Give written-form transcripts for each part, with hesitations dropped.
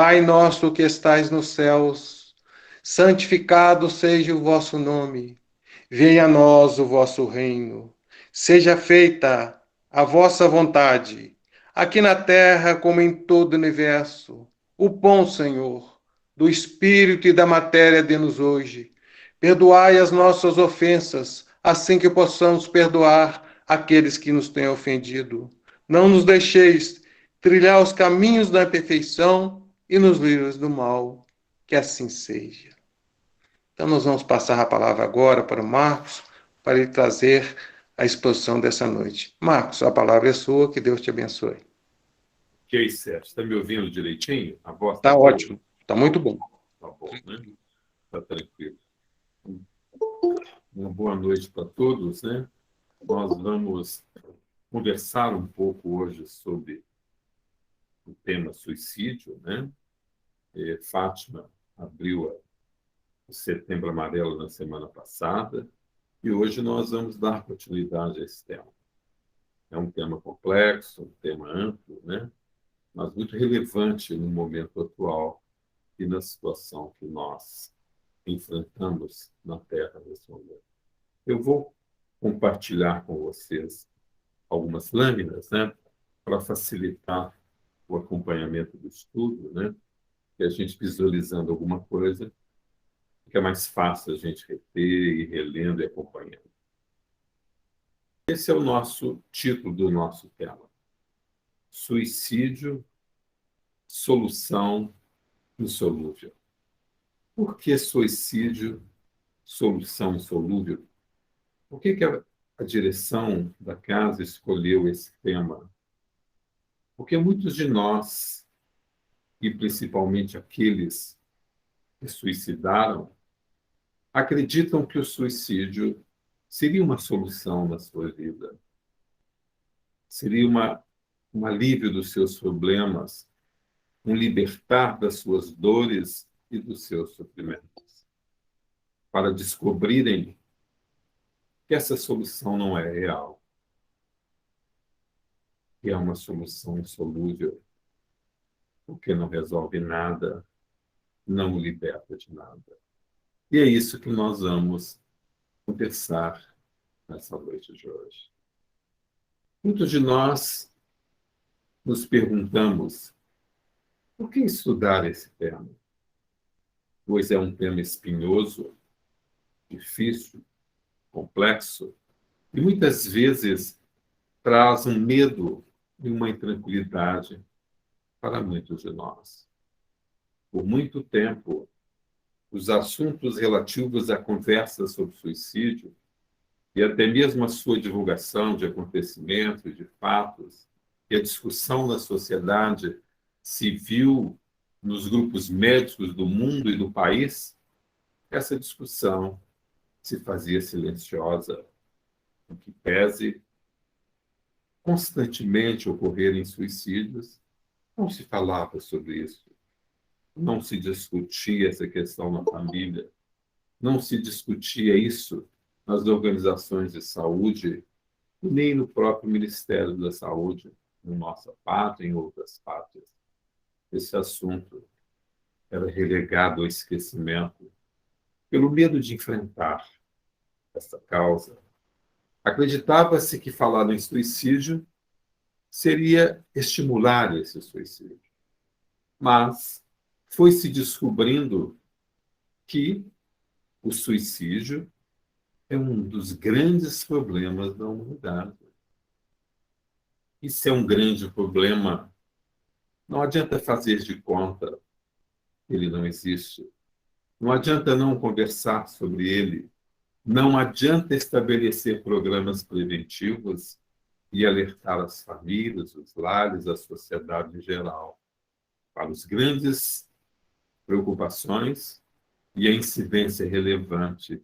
Pai nosso que estais nos céus, santificado seja o vosso nome. Venha a nós o vosso reino. Seja feita a vossa vontade, aqui na terra como em todo o universo. O pão, Senhor, do Espírito e da matéria dê-nos hoje. Perdoai as nossas ofensas, assim que possamos perdoar aqueles que nos têm ofendido. Não nos deixeis trilhar os caminhos da perfeição e nos livres do mal. Que assim seja. Então, nós vamos passar a palavra agora para o Marcos, para ele trazer a exposição dessa noite. Marcos, a palavra é sua, que Deus te abençoe. Ok, Sérgio, está me ouvindo direitinho? A voz Está está boa? ótimo, está muito bom. Tá bom, né? Está tranquilo. Uma boa noite para todos, né? Nós vamos conversar um pouco hoje sobre o tema suicídio, né? Fátima abriu o Setembro Amarelo na semana passada e hoje nós vamos dar continuidade a esse tema. É um tema complexo, um tema amplo, né? Mas muito relevante no momento atual e na situação que nós enfrentamos na Terra nesse momento. Eu vou compartilhar com vocês algumas lâminas, né, para facilitar o acompanhamento do estudo, né, que a gente visualizando alguma coisa, fica mais fácil a gente reter e relendo e acompanhando. Esse é o nosso título do nosso tema. Suicídio, solução insolúvel. Por que suicídio, solução insolúvel? Por que a direção da casa escolheu esse tema? Porque muitos de nós, e principalmente aqueles que suicidaram, acreditam que o suicídio seria uma solução na sua vida. Seria um alívio dos seus problemas, um libertar das suas dores e dos seus sofrimentos. Para descobrirem que essa solução não é real, que é uma solução insolúvel, porque não resolve nada, não o liberta de nada. E é isso que nós vamos conversar nessa noite de hoje. Muitos de nós nos perguntamos por que estudar esse tema? Pois é um tema espinhoso, difícil, complexo, e muitas vezes traz um medo e uma intranquilidade para muitos de nós. Por muito tempo, os assuntos relativos à conversa sobre suicídio e até mesmo a sua divulgação de acontecimentos, de fatos, e a discussão na sociedade civil, nos grupos médicos do mundo e do país, essa discussão se fazia silenciosa, o que pese constantemente ocorrerem suicídios, não se falava sobre isso, não se discutia essa questão na família, não se discutia isso nas organizações de saúde, nem no próprio Ministério da Saúde, na nossa pátria e em outras pátrias. Esse assunto era relegado ao esquecimento pelo medo de enfrentar essa causa. Acreditava-se que falar em suicídio seria estimular esse suicídio. Mas foi se descobrindo que o suicídio é um dos grandes problemas da humanidade. Isso é um grande problema. Não adianta fazer de conta que ele não existe. Não adianta não conversar sobre ele. Não adianta estabelecer programas preventivos e alertar as famílias, os lares, a sociedade em geral para as grandes preocupações e a incidência relevante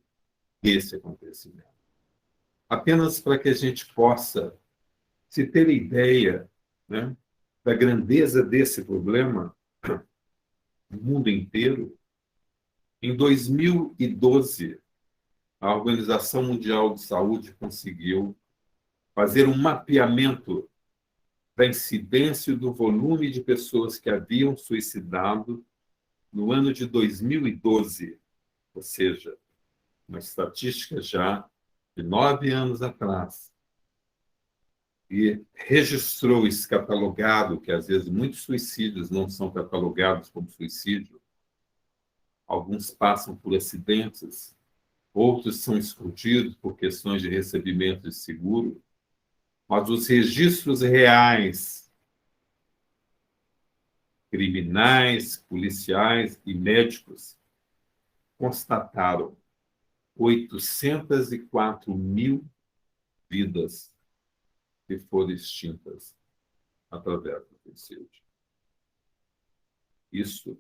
desse acontecimento. Apenas para que a gente possa se ter ideia, né, da grandeza desse problema no mundo inteiro, em 2012, a Organização Mundial de Saúde conseguiu fazer um mapeamento da incidência e do volume de pessoas que haviam suicidado no ano de 2012, ou seja, uma estatística já de 9 anos atrás, e registrou esse catalogado, que às vezes muitos suicídios não são catalogados como suicídio, alguns passam por acidentes, outros são escondidos por questões de recebimento de seguro, mas os registros reais, criminais, policiais e médicos constataram 804 mil vidas que foram extintas através do suicídio. Isso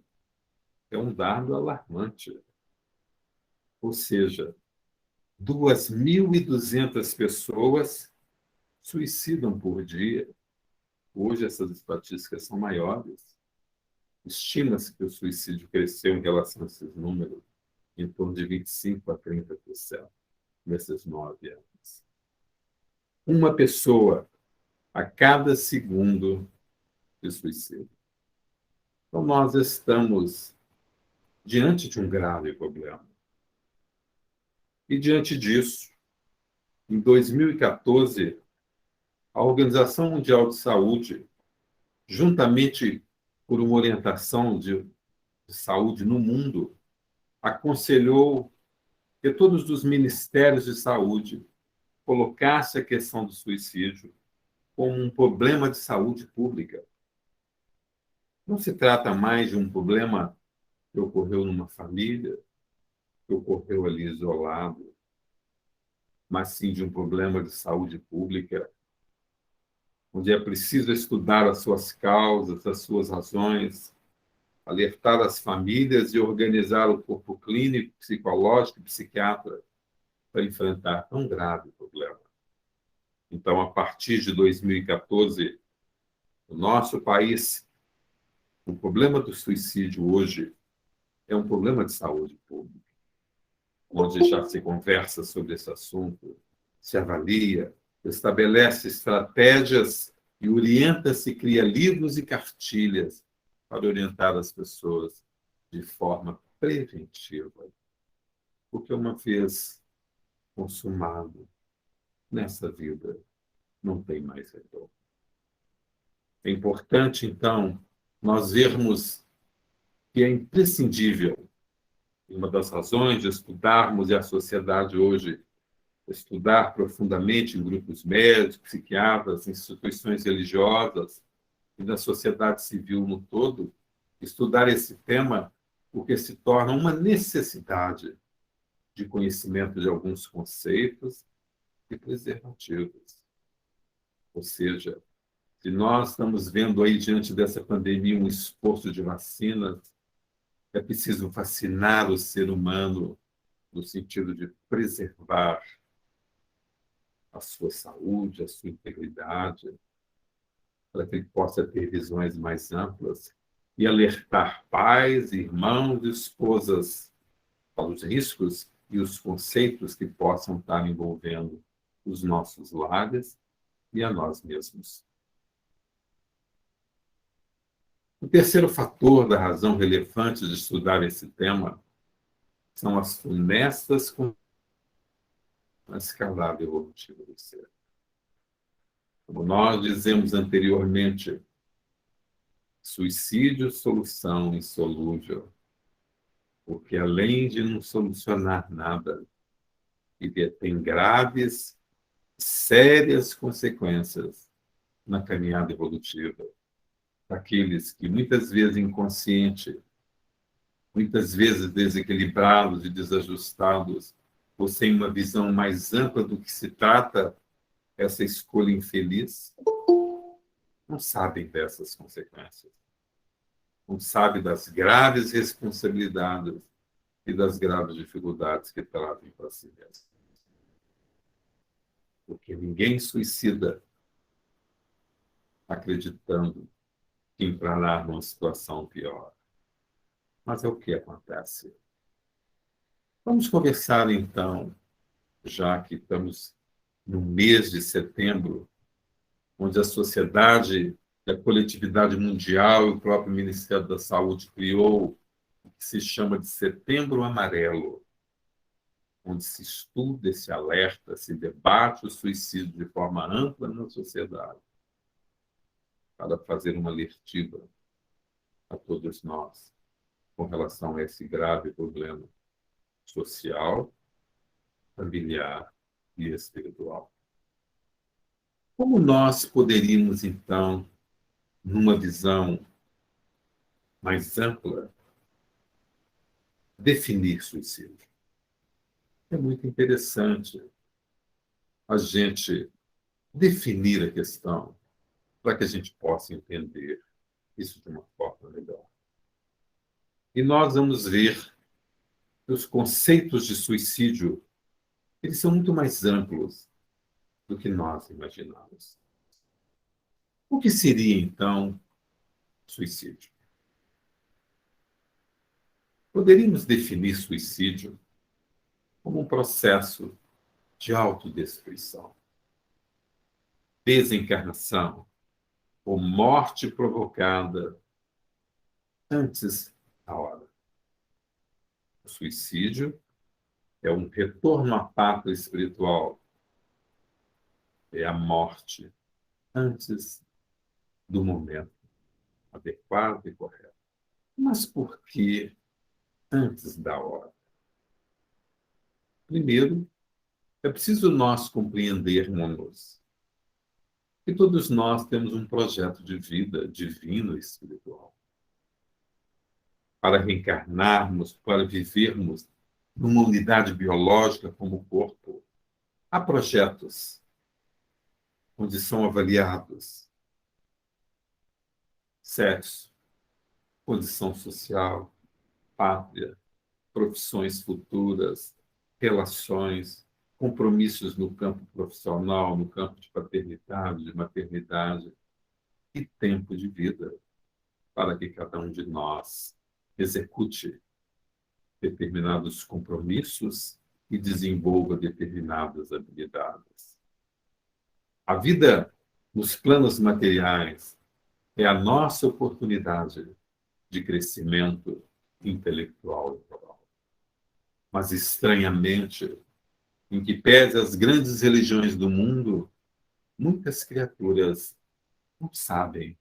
é um dado alarmante. Ou seja, 2.200 pessoas suicidam por dia. Hoje essas estatísticas são maiores. Estima-se que o suicídio cresceu em relação a esses números em torno de 25% a 30% nesses 9 anos. Uma pessoa a cada segundo de suicídio. Então, nós estamos diante de um grave problema. E, diante disso, em 2014, a Organização Mundial de Saúde, juntamente por uma orientação de saúde no mundo, aconselhou que todos os ministérios de saúde colocassem a questão do suicídio como um problema de saúde pública. Não se trata mais de um problema que ocorreu numa família, que ocorreu ali isolado, mas sim de um problema de saúde pública, onde é preciso estudar as suas causas, as suas razões, alertar as famílias e organizar o corpo clínico, psicológico e psiquiatra para enfrentar tão grave problema. Então, a partir de 2014, no nosso país, o problema do suicídio hoje é um problema de saúde pública, onde já se conversa sobre esse assunto, se avalia, estabelece estratégias e orienta-se, cria livros e cartilhas para orientar as pessoas de forma preventiva. Porque uma vez consumado nessa vida, não tem mais retorno. É importante, então, nós vermos que é imprescindível, uma das razões de estudarmos, e a sociedade hoje estudar profundamente em grupos médicos, psiquiatras, instituições religiosas e da sociedade civil no todo, estudar esse tema, porque se torna uma necessidade de conhecimento de alguns conceitos e preservativos. Ou seja, se nós estamos vendo aí, diante dessa pandemia, um esforço de vacinas, é preciso vacinar o ser humano no sentido de preservar a sua saúde, a sua integridade, para que ele possa ter visões mais amplas e alertar pais, irmãos e esposas para os riscos e os conceitos que possam estar envolvendo os nossos lares e a nós mesmos. O terceiro fator da razão relevante de estudar esse tema são as funestas com a escalada evolutiva do ser. Como nós dizemos anteriormente, suicídio, solução insolúvel, porque além de não solucionar nada, ele tem graves, sérias consequências na caminhada evolutiva daqueles que muitas vezes inconsciente, muitas vezes desequilibrados e desajustados, ou sem uma visão mais ampla do que se trata essa escolha infeliz, não sabem dessas consequências. Não sabem das graves responsabilidades e das graves dificuldades que trazem para si mesmo. Porque ninguém suicida acreditando que entrará numa situação pior. Mas é o que acontece. Vamos conversar, então, já que estamos no mês de setembro, onde a sociedade, a coletividade mundial e o próprio Ministério da Saúde criou o que se chama de Setembro Amarelo, onde se estuda, se alerta, se debate o suicídio de forma ampla na sociedade, para fazer uma alertiva a todos nós com relação a esse grave problema social, familiar e espiritual. Como nós poderíamos, então, numa visão mais ampla, definir suicídio? É muito interessante a gente definir a questão para que a gente possa entender isso de uma forma melhor. E nós vamos ver que os conceitos de suicídio, eles são muito mais amplos do que nós imaginamos. O que seria, então, suicídio? Poderíamos definir suicídio como um processo de autodestruição, desencarnação ou morte provocada antes da hora. O suicídio é um retorno à pátria espiritual, é a morte antes do momento adequado e correto. Mas por que antes da hora? Primeiro, é preciso nós compreendermos que todos nós temos um projeto de vida divino e espiritual. Para reencarnarmos, para vivermos numa unidade biológica como corpo, há projetos onde são avaliados sexo, condição social, pátria, profissões futuras, relações, compromissos no campo profissional, no campo de paternidade, de maternidade e tempo de vida para que cada um de nós execute determinados compromissos e desenvolva determinadas habilidades. A vida nos planos materiais é a nossa oportunidade de crescimento intelectual e moral. Mas, estranhamente, em que pese as grandes religiões do mundo, muitas criaturas não sabem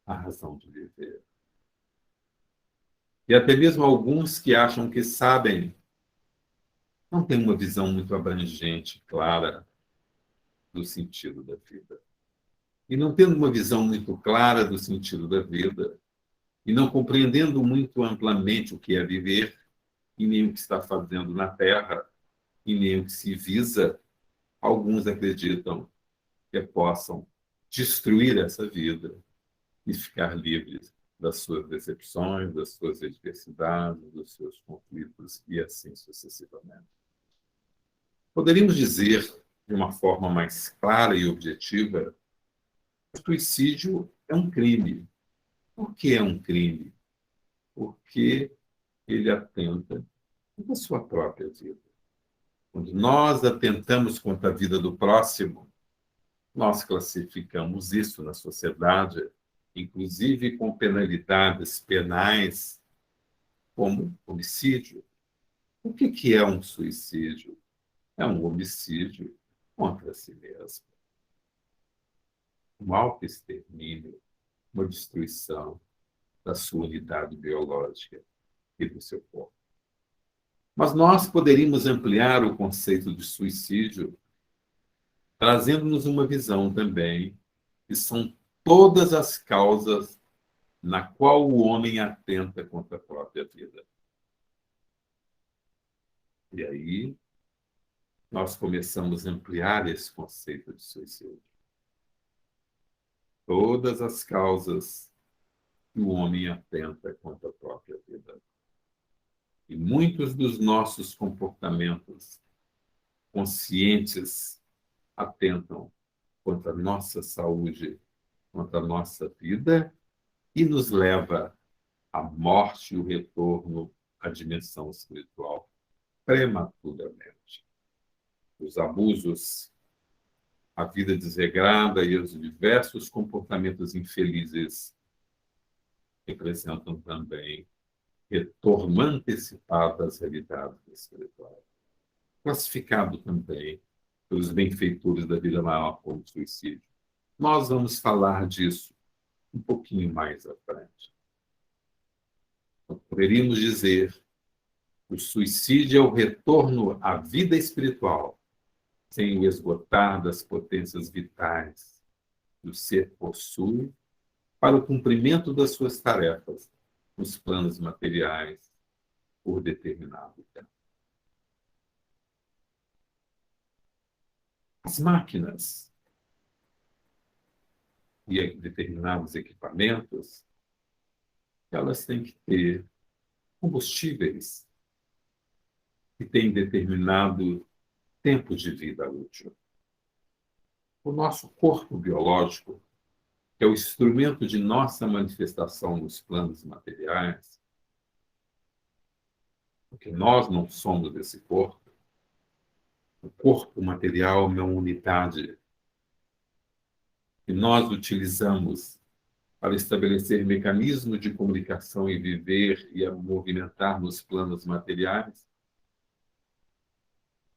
a razão de viver. E até mesmo alguns que acham que sabem, não têm uma visão muito abrangente, clara, do sentido da vida. E não tendo uma visão muito clara do sentido da vida, e não compreendendo muito amplamente o que é viver, e nem o que está fazendo na Terra, e nem o que se visa, alguns acreditam que possam destruir essa vida e ficar livres das suas decepções, das suas adversidades, dos seus conflitos e assim sucessivamente. Poderíamos dizer, de uma forma mais clara e objetiva, que o suicídio é um crime. Por que é um crime? Porque ele atenta contra a sua própria vida. Quando nós atentamos contra a vida do próximo, nós classificamos isso na sociedade, inclusive com penalidades penais, como homicídio. O que é um suicídio? É um homicídio contra si mesmo. Um autoextermínio, uma destruição da sua unidade biológica e do seu corpo. Mas nós poderíamos ampliar o conceito de suicídio, trazendo-nos uma visão também que são todas as causas na qual o homem atenta contra a própria vida. E aí nós começamos a ampliar esse conceito de suicídio. Todas as causas que o homem atenta contra a própria vida. E muitos dos nossos comportamentos conscientes atentam contra a nossa saúde, contra a nossa vida e nos leva à morte e o retorno à dimensão espiritual prematuramente. Os abusos, a vida desregrada e os diversos comportamentos infelizes representam também retorno antecipado às realidades espirituais, classificado também pelos benfeitores da vida maior como suicídio. Nós vamos falar disso um pouquinho mais à frente. Então, poderíamos dizer que o suicídio é o retorno à vida espiritual, sem o esgotar das potências vitais que o ser possui para o cumprimento das suas tarefas nos planos materiais por determinado tempo. As máquinas e determinados equipamentos, elas têm que ter combustíveis que têm determinado tempo de vida útil. O nosso corpo biológico é o instrumento de nossa manifestação nos planos materiais, porque nós não somos esse corpo. O corpo material é uma unidade que nós utilizamos para estabelecer mecanismos de comunicação e viver e a movimentar nos planos materiais.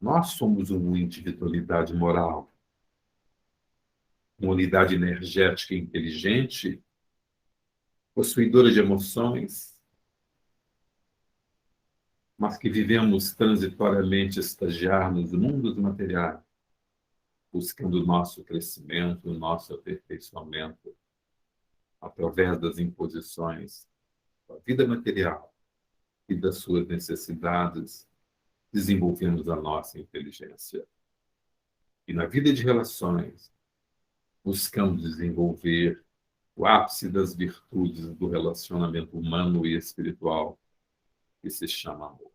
Nós somos uma individualidade moral, uma unidade energética inteligente, possuidora de emoções, mas que vivemos transitoriamente estagiar nos mundos materiais, buscando o nosso crescimento, o nosso aperfeiçoamento, através das imposições da vida material e das suas necessidades, desenvolvemos a nossa inteligência. E na vida de relações, buscamos desenvolver o ápice das virtudes do relacionamento humano e espiritual, que se chama amor.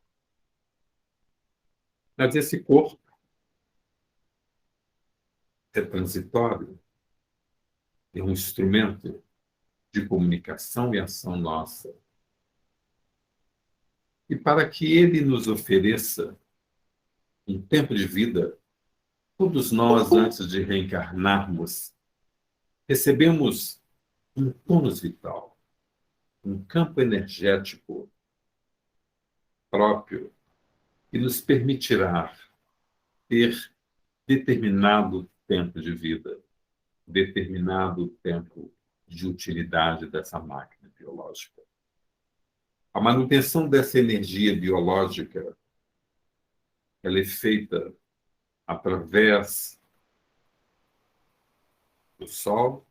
Mas esse corpo é transitório, é um instrumento de comunicação e ação nossa. E para que ele nos ofereça um tempo de vida, todos nós, antes de reencarnarmos, recebemos um tônus vital, um campo energético próprio que nos permitirá ter determinado tempo de vida, determinado tempo de utilidade dessa máquina biológica. A manutenção dessa energia biológica, ela é feita através do sol,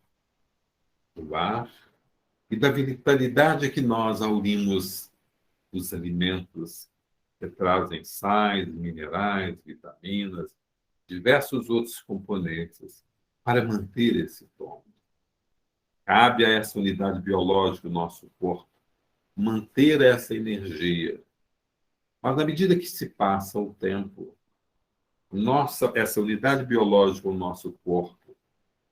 do ar e da vitalidade que nós aurimos dos alimentos que trazem sais, minerais, vitaminas, diversos outros componentes para manter esse tom. Cabe a essa unidade biológica do nosso corpo manter essa energia. Mas à medida que se passa o tempo, essa unidade biológica do nosso corpo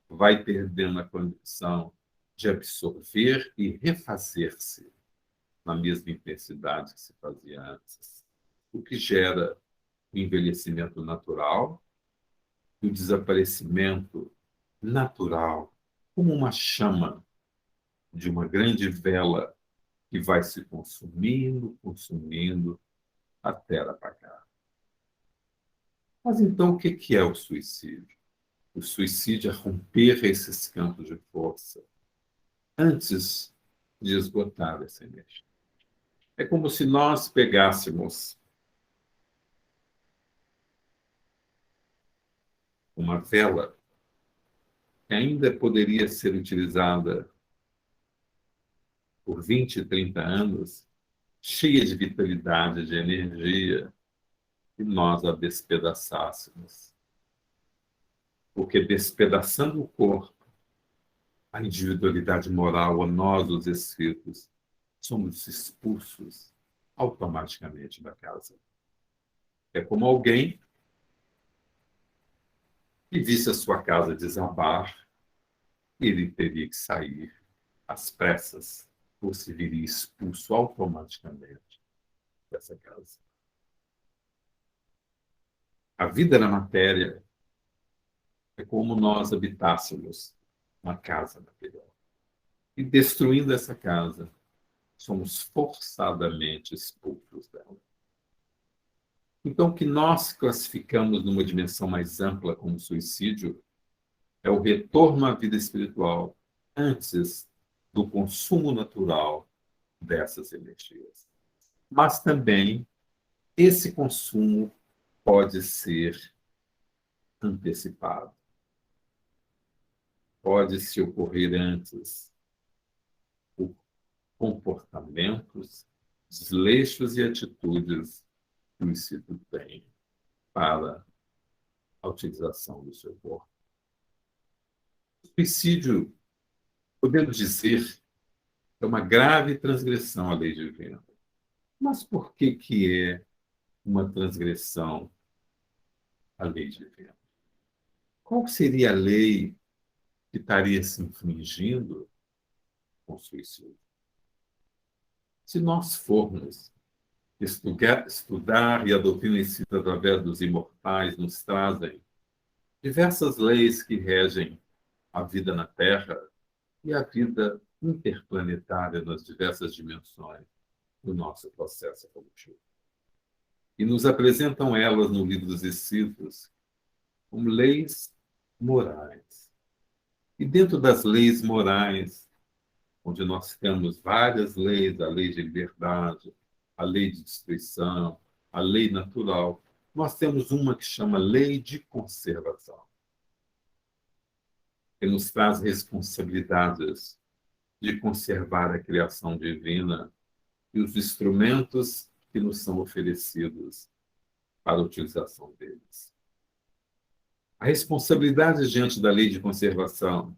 vai perdendo a condição de absorver e refazer-se na mesma intensidade que se fazia antes, o que gera o envelhecimento natural e o desaparecimento natural, como uma chama de uma grande vela que vai se consumindo, consumindo, até apagar. Mas então o que é o suicídio? O suicídio é romper esses campos de força antes de esgotar essa energia. É como se nós pegássemos uma vela que ainda poderia ser utilizada por 20, 30 anos, cheia de vitalidade, de energia, e nós a despedaçássemos. Porque despedaçando o corpo, a individualidade moral, a nós, os espíritos, somos expulsos automaticamente da casa. É como alguém que visse a sua casa desabar, ele teria que sair às pressas, ou se viria expulso automaticamente dessa casa. A vida na matéria É como nós habitássemos uma casa material. E destruindo essa casa, somos forçadamente expulsos dela. Então, o que nós classificamos numa dimensão mais ampla como suicídio é o retorno à vida espiritual antes do consumo natural dessas energias. Mas também esse consumo pode ser antecipado, pode-se ocorrer antes por comportamentos, desleixos e atitudes que o espírito tem para a utilização do seu corpo. O suicídio, podemos dizer, é uma grave transgressão à lei divina. Mas por que é uma transgressão à lei divina? Qual seria a lei que estaria se infringindo com o suicídio? Se nós formos estudar, e a doutrina espírita através dos imortais nos trazem diversas leis que regem a vida na Terra e a vida interplanetária nas diversas dimensões do nosso processo evolutivo. E nos apresentam elas no Livro dos Espíritos como leis morais. E dentro das leis morais, onde nós temos várias leis, a lei de liberdade, a lei de destruição, a lei natural, nós temos uma que chama lei de conservação, que nos traz responsabilidades de conservar a criação divina e os instrumentos que nos são oferecidos para a utilização deles. A responsabilidade diante da lei de conservação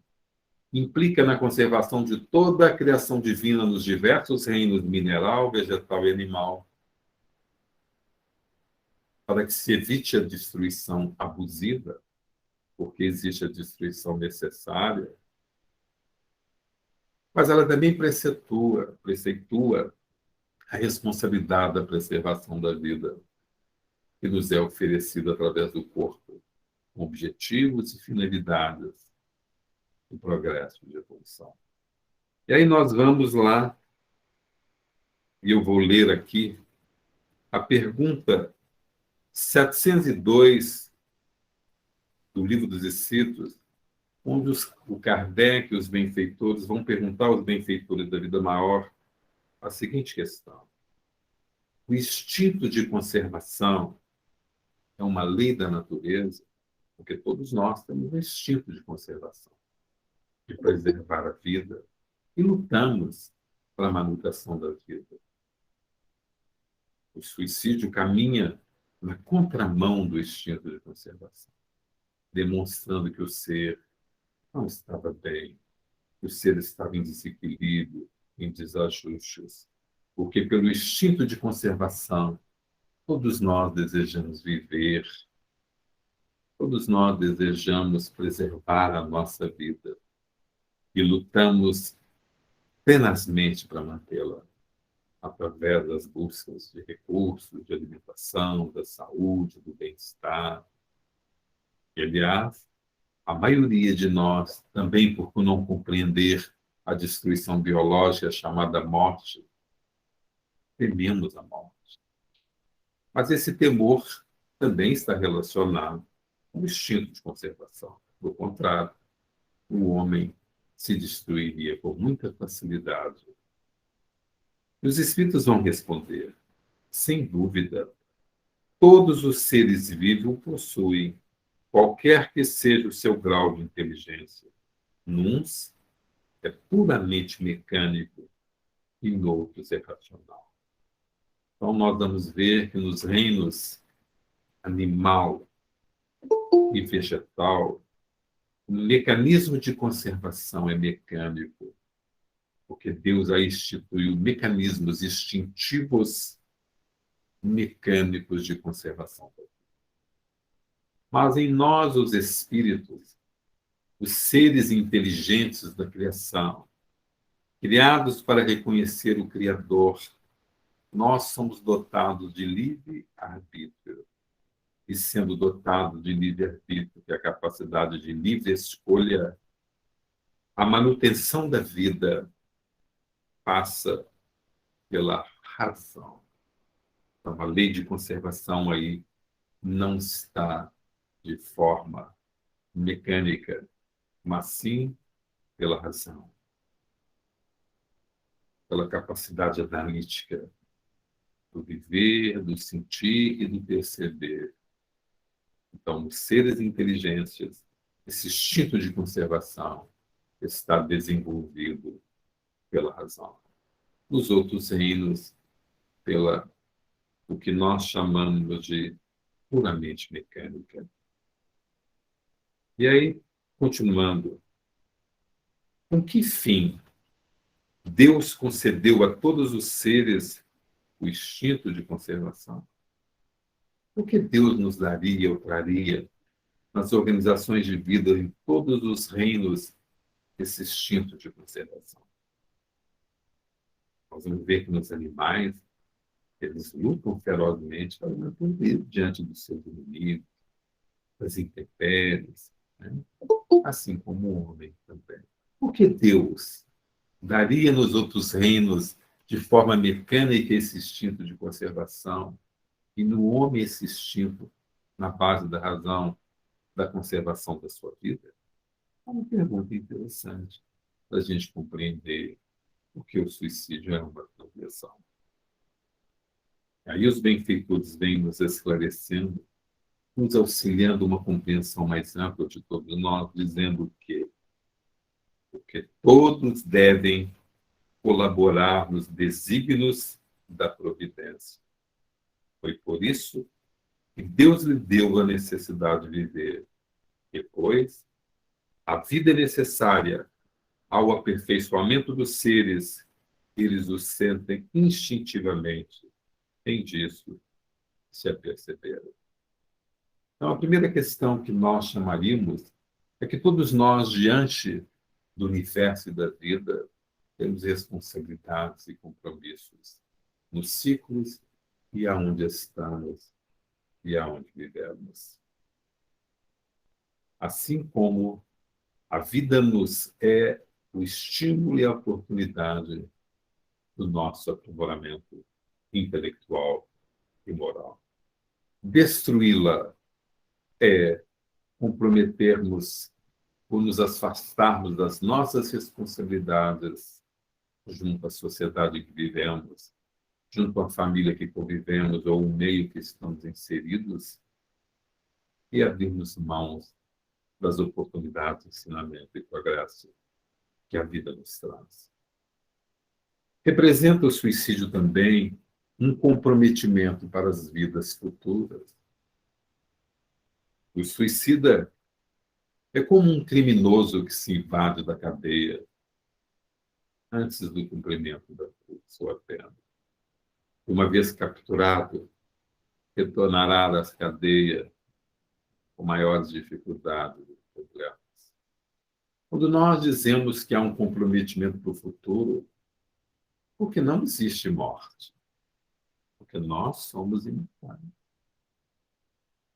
implica na conservação de toda a criação divina nos diversos reinos mineral, vegetal e animal, para que se evite a destruição abusiva, porque existe a destruição necessária, mas ela também preceitua a responsabilidade da preservação da vida, que nos é oferecida através do corpo, com objetivos e finalidades do progresso de evolução. E aí nós vamos lá, e eu vou ler aqui a pergunta 702 do Livro dos Espíritos, onde o Kardec e os benfeitores vão perguntar aos benfeitores da vida maior a seguinte questão: o instinto de conservação é uma lei da natureza? Porque todos nós temos um instinto de conservação, de preservar a vida, e lutamos pela manutenção da vida. O suicídio caminha na contramão do instinto de conservação, demonstrando que o ser não estava bem, que o ser estava em desequilíbrio, em desajustes, porque pelo instinto de conservação, todos nós desejamos viver, todos nós desejamos preservar a nossa vida e lutamos tenazmente para mantê-la, através das buscas de recursos, de alimentação, da saúde, do bem-estar. E, aliás, a maioria de nós, também por não compreender a destruição biológica chamada morte, tememos a morte. Mas esse temor também está relacionado com o instinto de conservação. Do contrário, o homem se destruiria com muita facilidade. E os espíritos vão responder: sem dúvida, todos os seres vivos possuem, qualquer que seja o seu grau de inteligência. Nuns é puramente mecânico e em outros é racional. Então, nós vamos ver que nos reinos animal e vegetal, o mecanismo de conservação é mecânico, porque Deus aí instituiu mecanismos instintivos mecânicos de conservação. Mas em nós, os espíritos, os seres inteligentes da criação, criados para reconhecer o Criador, nós somos dotados de livre arbítrio e sendo dotado de livre-arbítrio, que é a capacidade de livre escolha, a manutenção da vida passa pela razão. Então, a lei de conservação aí não está de forma mecânica, mas sim pela razão, pela capacidade analítica do viver, do sentir e do perceber. Então, os seres inteligentes, esse instinto de conservação está desenvolvido pela razão. Nos outros reinos, pela o que nós chamamos de puramente mecânica. E aí, continuando, com que fim Deus concedeu a todos os seres o instinto de conservação? O que Deus nos daria ou traria nas organizações de vida em todos os reinos esse instinto de conservação? Nós vamos ver que nos animais, eles lutam ferozmente para manter diante dos seus inimigos, das intempéries, né? Assim como o homem também. Por que Deus daria nos outros reinos de forma mecânica esse instinto de conservação e no homem esse instinto na base da razão da conservação da sua vida? É uma pergunta interessante para a gente compreender o que o suicídio é uma transgressão. Aí os benfeitores vêm nos esclarecendo, nos auxiliando uma compreensão mais ampla de todos nós, dizendo que porque todos devem colaborar nos desígnios da providência. Foi por isso que Deus lhe deu a necessidade de viver. Depois, a vida é necessária ao aperfeiçoamento dos seres, eles o sentem instintivamente. Tem disso se aperceberam. Então, a primeira questão que nós chamaríamos é que todos nós, diante do universo e da vida, temos responsabilidades e compromissos nos ciclos e aonde estamos e aonde vivemos. Assim como a vida nos é o estímulo e a oportunidade do nosso aprimoramento intelectual e moral. Destruí-la é comprometermos por nos afastarmos das nossas responsabilidades junto à sociedade que vivemos, junto à família que convivemos ou o meio que estamos inseridos e abrirmos mãos das oportunidades de ensinamento e progresso que a vida nos traz. Representa o suicídio também um comprometimento para as vidas futuras. O suicida é como um criminoso que se invade da cadeia antes do cumprimento da sua pena. Uma vez capturado, retornará da cadeia com maiores dificuldades e problemas. Quando nós dizemos que há um comprometimento para o futuro, porque não existe morte, porque nós somos imortais.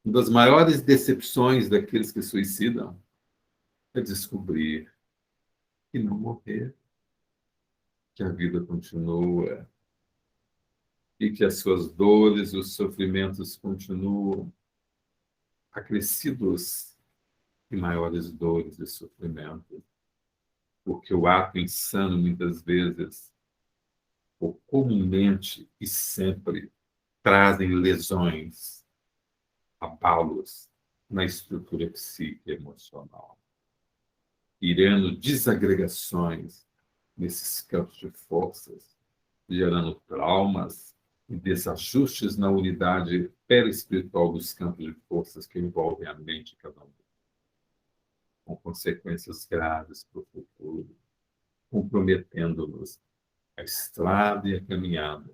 Uma das maiores decepções daqueles que suicidam é descobrir que não morrer, que a vida continua e que as suas dores, os sofrimentos continuam acrescidos em maiores dores e sofrimentos, porque o ato insano, muitas vezes, ou comumente e sempre, trazem lesões, abalos na estrutura psíquica e emocional, criando desagregações nesses campos de forças, gerando traumas e desajustes na unidade perispiritual dos campos de forças que envolvem a mente de cada um, com consequências graves para o futuro, comprometendo-nos a estrada e a caminhada.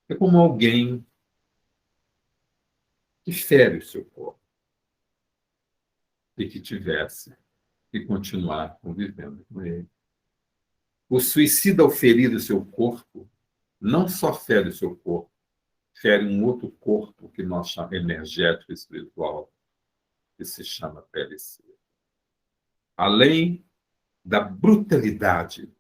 É como alguém que fere o seu corpo e que tivesse que continuar convivendo com ele. O suicida, ao ferir o seu corpo, não só fere o seu corpo, fere um outro corpo que nós chamamos energético espiritual, que se chama PLC. Além da brutalidade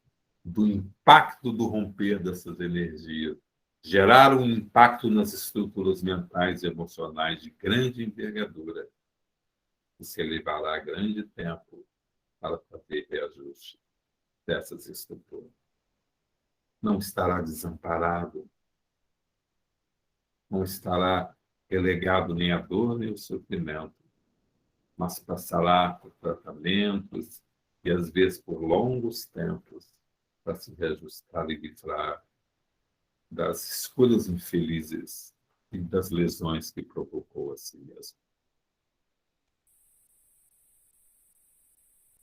do impacto do romper dessas energias, gerar um impacto nas estruturas mentais e emocionais de grande envergadura, que se levará grande tempo para fazer reajuste dessas estruturas. Não estará desamparado, não estará relegado nem à dor nem ao sofrimento, mas passará por tratamentos e, às vezes, por longos tempos para se reajustar e livrar das escolhas infelizes e das lesões que provocou a si mesmo.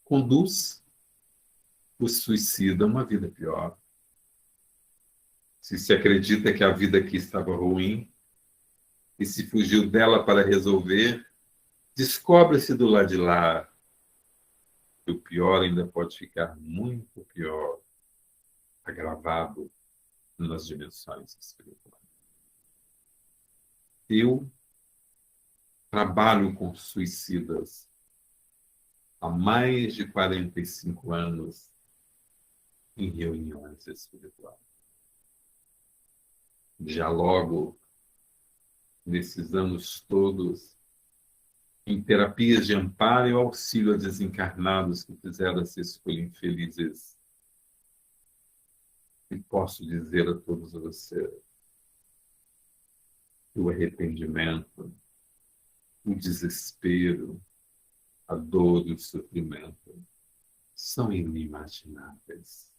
Conduz o suicida a uma vida pior. Se acredita que a vida aqui estava ruim e se fugiu dela para resolver, descobre-se do lado de lá que o pior ainda pode ficar muito pior, agravado nas dimensões espirituais. Eu trabalho com suicidas há mais de 45 anos em reuniões espirituais. Dialogo nesses anos todos em terapias de amparo e auxílio a desencarnados que fizeram essa escolha infelizes. E posso dizer a todos vocês que o arrependimento, o desespero, a dor e o sofrimento são inimagináveis.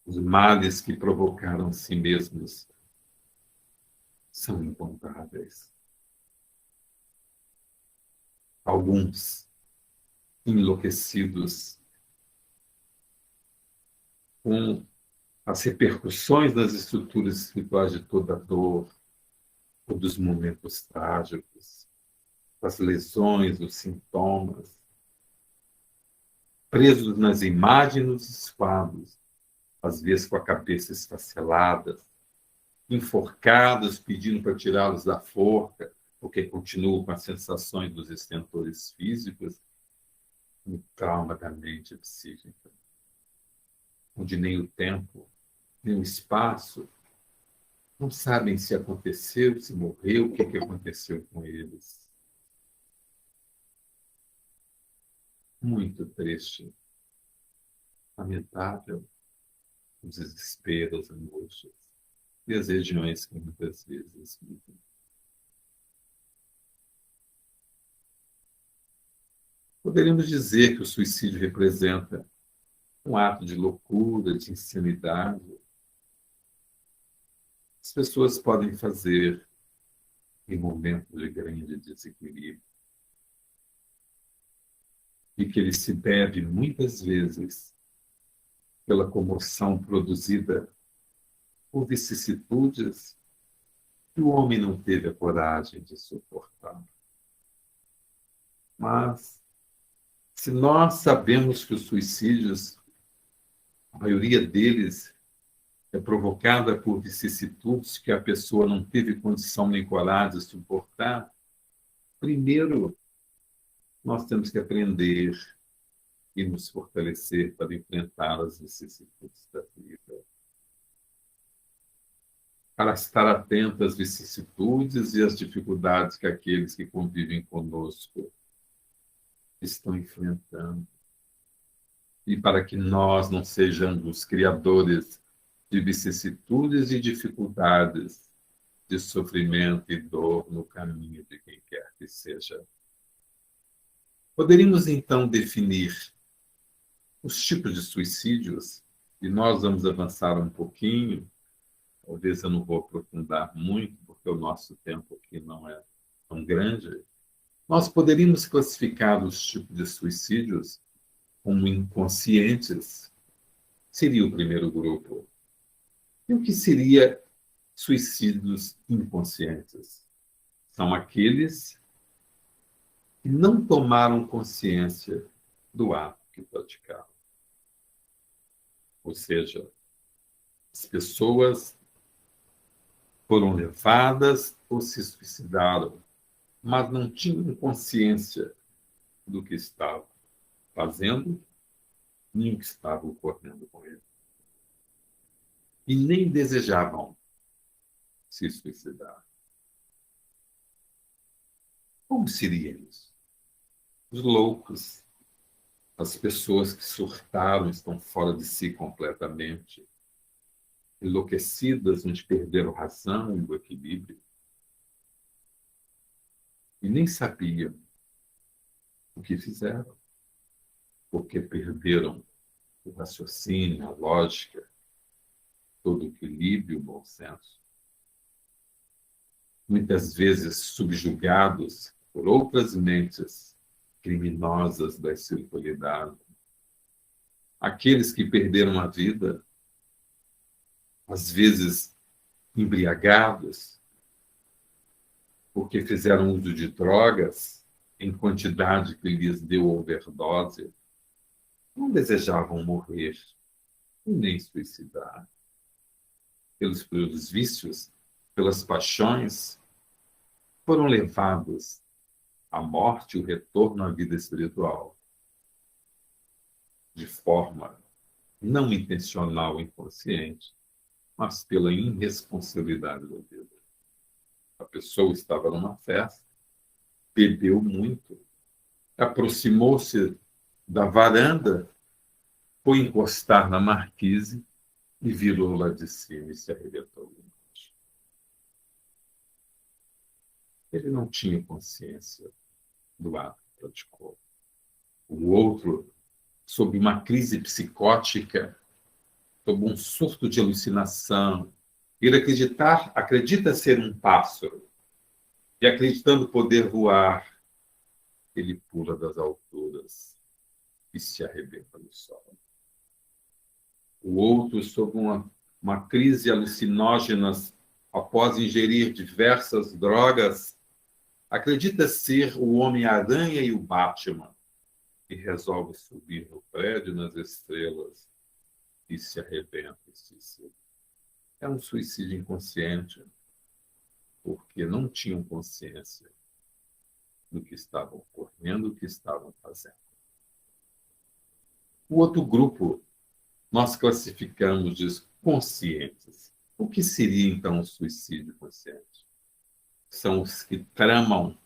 Os males que provocaram a si mesmos são incontáveis. Alguns enlouquecidos com as repercussões das estruturas espirituais de toda a dor, ou dos momentos trágicos, das lesões, dos sintomas, presos nas imagens e nos quadros, às vezes com a cabeça esfacelada, enforcados, pedindo para tirá-los da forca, porque continuam com as sensações dos estentores físicos, no trauma da mente psíquica, onde nem o tempo, nem o espaço não sabem se aconteceu, se morreu, o que aconteceu com eles. Muito triste, lamentável, os desesperos, as angústias e as regiões que muitas vezes vivem. Poderíamos dizer que o suicídio representa um ato de loucura, de insanidade. As pessoas podem fazer em momentos de grande desequilíbrio. E que ele se deve, muitas vezes, pela comoção produzida por vicissitudes que o homem não teve a coragem de suportar. Mas, se nós sabemos que os suicídios, a maioria deles, é provocada por vicissitudes que a pessoa não teve condição nem coragem de suportar, primeiro nós temos que aprender e nos fortalecer para enfrentar as vicissitudes da vida. Para estar atento às vicissitudes e às dificuldades que aqueles que convivem conosco estão enfrentando. E para que nós não sejamos os criadores de vicissitudes e dificuldades, de sofrimento e dor no caminho de quem quer que seja. Poderíamos, então, definir os tipos de suicídios, e nós vamos avançar um pouquinho. Talvez eu não vou aprofundar muito, porque o nosso tempo aqui não é tão grande. Nós poderíamos classificar os tipos de suicídios como inconscientes. Seria o primeiro grupo. E o que seria suicídios inconscientes? São aqueles que não tomaram consciência do ato que praticaram. Ou seja, As pessoas foram levadas ou se suicidaram, mas não tinham consciência do que estavam fazendo, nem o que estava ocorrendo com eles. E nem desejavam se suicidar. Como seria isso? Os loucos, as pessoas que surtaram, estão fora de si completamente, enlouquecidas, onde perderam a razão e o equilíbrio, e nem sabiam o que fizeram, porque perderam o raciocínio, a lógica, todo o equilíbrio, o bom senso. Muitas vezes subjugados por outras mentes criminosas da espiritualidade. Aqueles que perderam a vida, às vezes embriagados, porque fizeram uso de drogas em quantidade que lhes deu overdose, não desejavam morrer e nem suicidar. Pelos vícios, pelas paixões, foram levados à morte e o retorno à vida espiritual, de forma não intencional e inconsciente, mas pela irresponsabilidade da vida. A pessoa estava numa festa, bebeu muito, aproximou-se da varanda, foi encostar na marquise e virou lá de cima e se arrebentou. Ele não tinha consciência do ato que praticou. O outro, sob uma crise psicótica, sob um surto de alucinação, ele acredita ser um pássaro, e acreditando poder voar, ele pula das alturas e se arrebenta no solo. O outro, sob uma crise alucinógena, após ingerir diversas drogas, acredita ser o Homem-Aranha e o Batman, e resolve subir no prédio nas estrelas e se arrebenta e suicida. É um suicídio inconsciente, porque não tinham consciência do que estavam ocorrendo, do que estavam fazendo. O outro grupo nós classificamos de conscientes. O que seria, então, o suicídio consciente? São os que tramam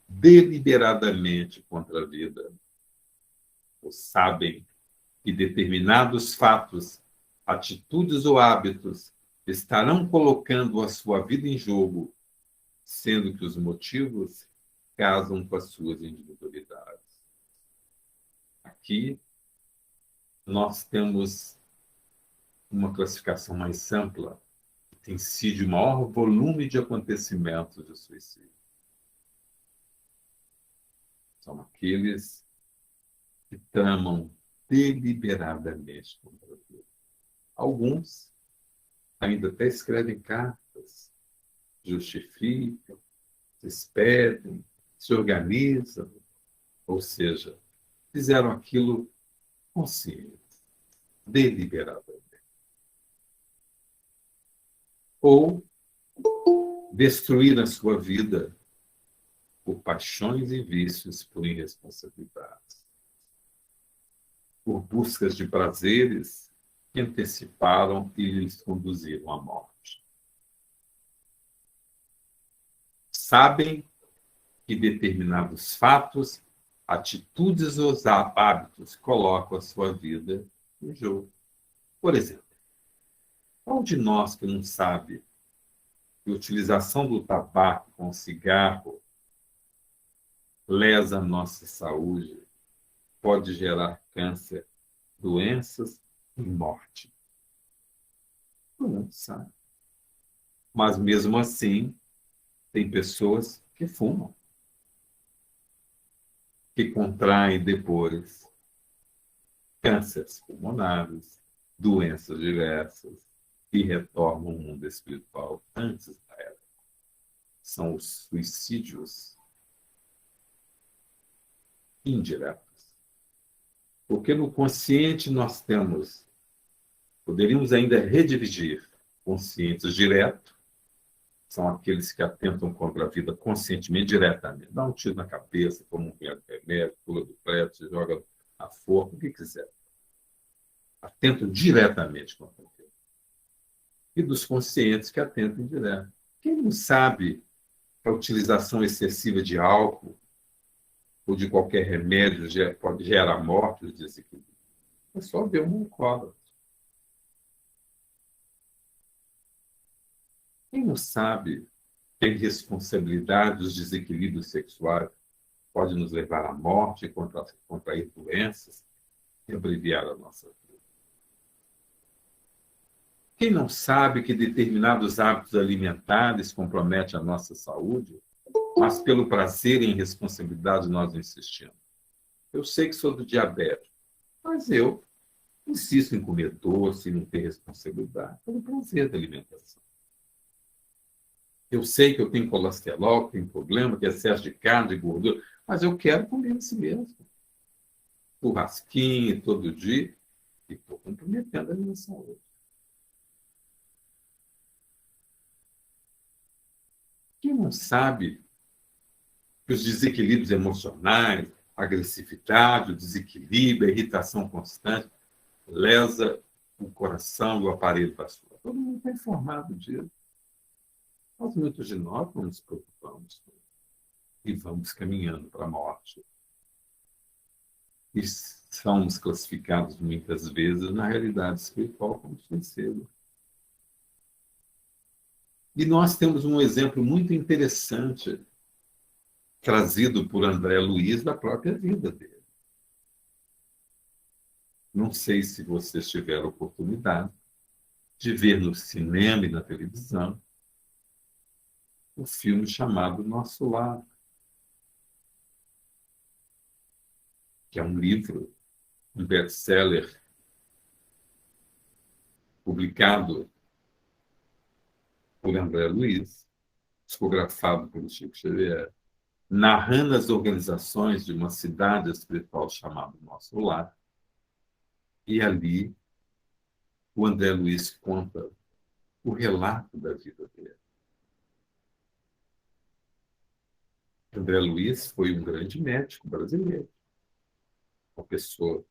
deliberadamente contra a vida, ou sabem que determinados fatos, atitudes ou hábitos estarão colocando a sua vida em jogo, sendo que os motivos casam com as suas individualidades. Aqui nós temos uma classificação mais ampla, que tem sido o maior volume de acontecimentos de suicídio. São aqueles que tramam deliberadamente contra a vida. Alguns ainda até escrevem cartas, justificam, se despedem, se organizam, ou seja, fizeram aquilo consciente, deliberadamente. Ou destruir a sua vida por paixões e vícios, por irresponsabilidades, por buscas de prazeres que anteciparam e lhes conduziram à morte. Sabem que determinados fatos, atitudes ou hábitos colocam a sua vida em jogo. Por exemplo, qual de nós que não sabe que a utilização do tabaco com cigarro lesa a nossa saúde, pode gerar câncer, doenças e morte? Todo mundo sabe. Mas, mesmo assim, tem pessoas que fumam, que contraem depois cânceres pulmonares, doenças diversas, e retornam ao mundo espiritual antes da era. São os suicídios indiretos. Porque no consciente nós temos Poderíamos ainda redividir conscientes direto, são aqueles que atentam contra a vida conscientemente, diretamente. Dá um tiro na cabeça, toma um remédio, pula do prédio, se joga a forca, o que quiser. Atentam diretamente contra a vida. E dos conscientes que atentam direto. Quem não sabe que a utilização excessiva de álcool ou de qualquer remédio pode gerar morte, desequilíbrio? É só ver um alcoólatra. Quem não sabe que a irresponsabilidade dos desequilíbrios sexuais pode nos levar à morte, contrair doenças e abreviar a nossa vida? Quem não sabe que determinados hábitos alimentares comprometem a nossa saúde, mas pelo prazer e irresponsabilidade nós insistimos? Eu sei que sou do diabetes, mas eu insisto em comer doce e não ter responsabilidade pelo prazer da alimentação. Eu sei que eu tenho colesterol, que tenho problema, que excesso de carne, de gordura, mas eu quero comer assim mesmo. Churrasquinho todo dia e estou comprometendo a minha saúde. Quem não sabe que os desequilíbrios emocionais, a agressividade, o desequilíbrio, a irritação constante, lesa o coração e o aparelho vascular? Todo mundo está informado disso. Mas muitos de nós não nos preocupamos e vamos caminhando para a morte. E somos classificados muitas vezes na realidade espiritual como suicídio. E nós temos um exemplo muito interessante trazido por André Luiz da própria vida dele. Não sei se vocês tiveram oportunidade de ver no cinema e na televisão um filme chamado Nosso Lar, que é um livro, um best-seller, publicado por André Luiz, psicografado pelo Chico Xavier, narrando as organizações de uma cidade espiritual chamada Nosso Lar. E ali o André Luiz conta o relato da vida dele. André Luiz foi um grande médico brasileiro, uma pessoa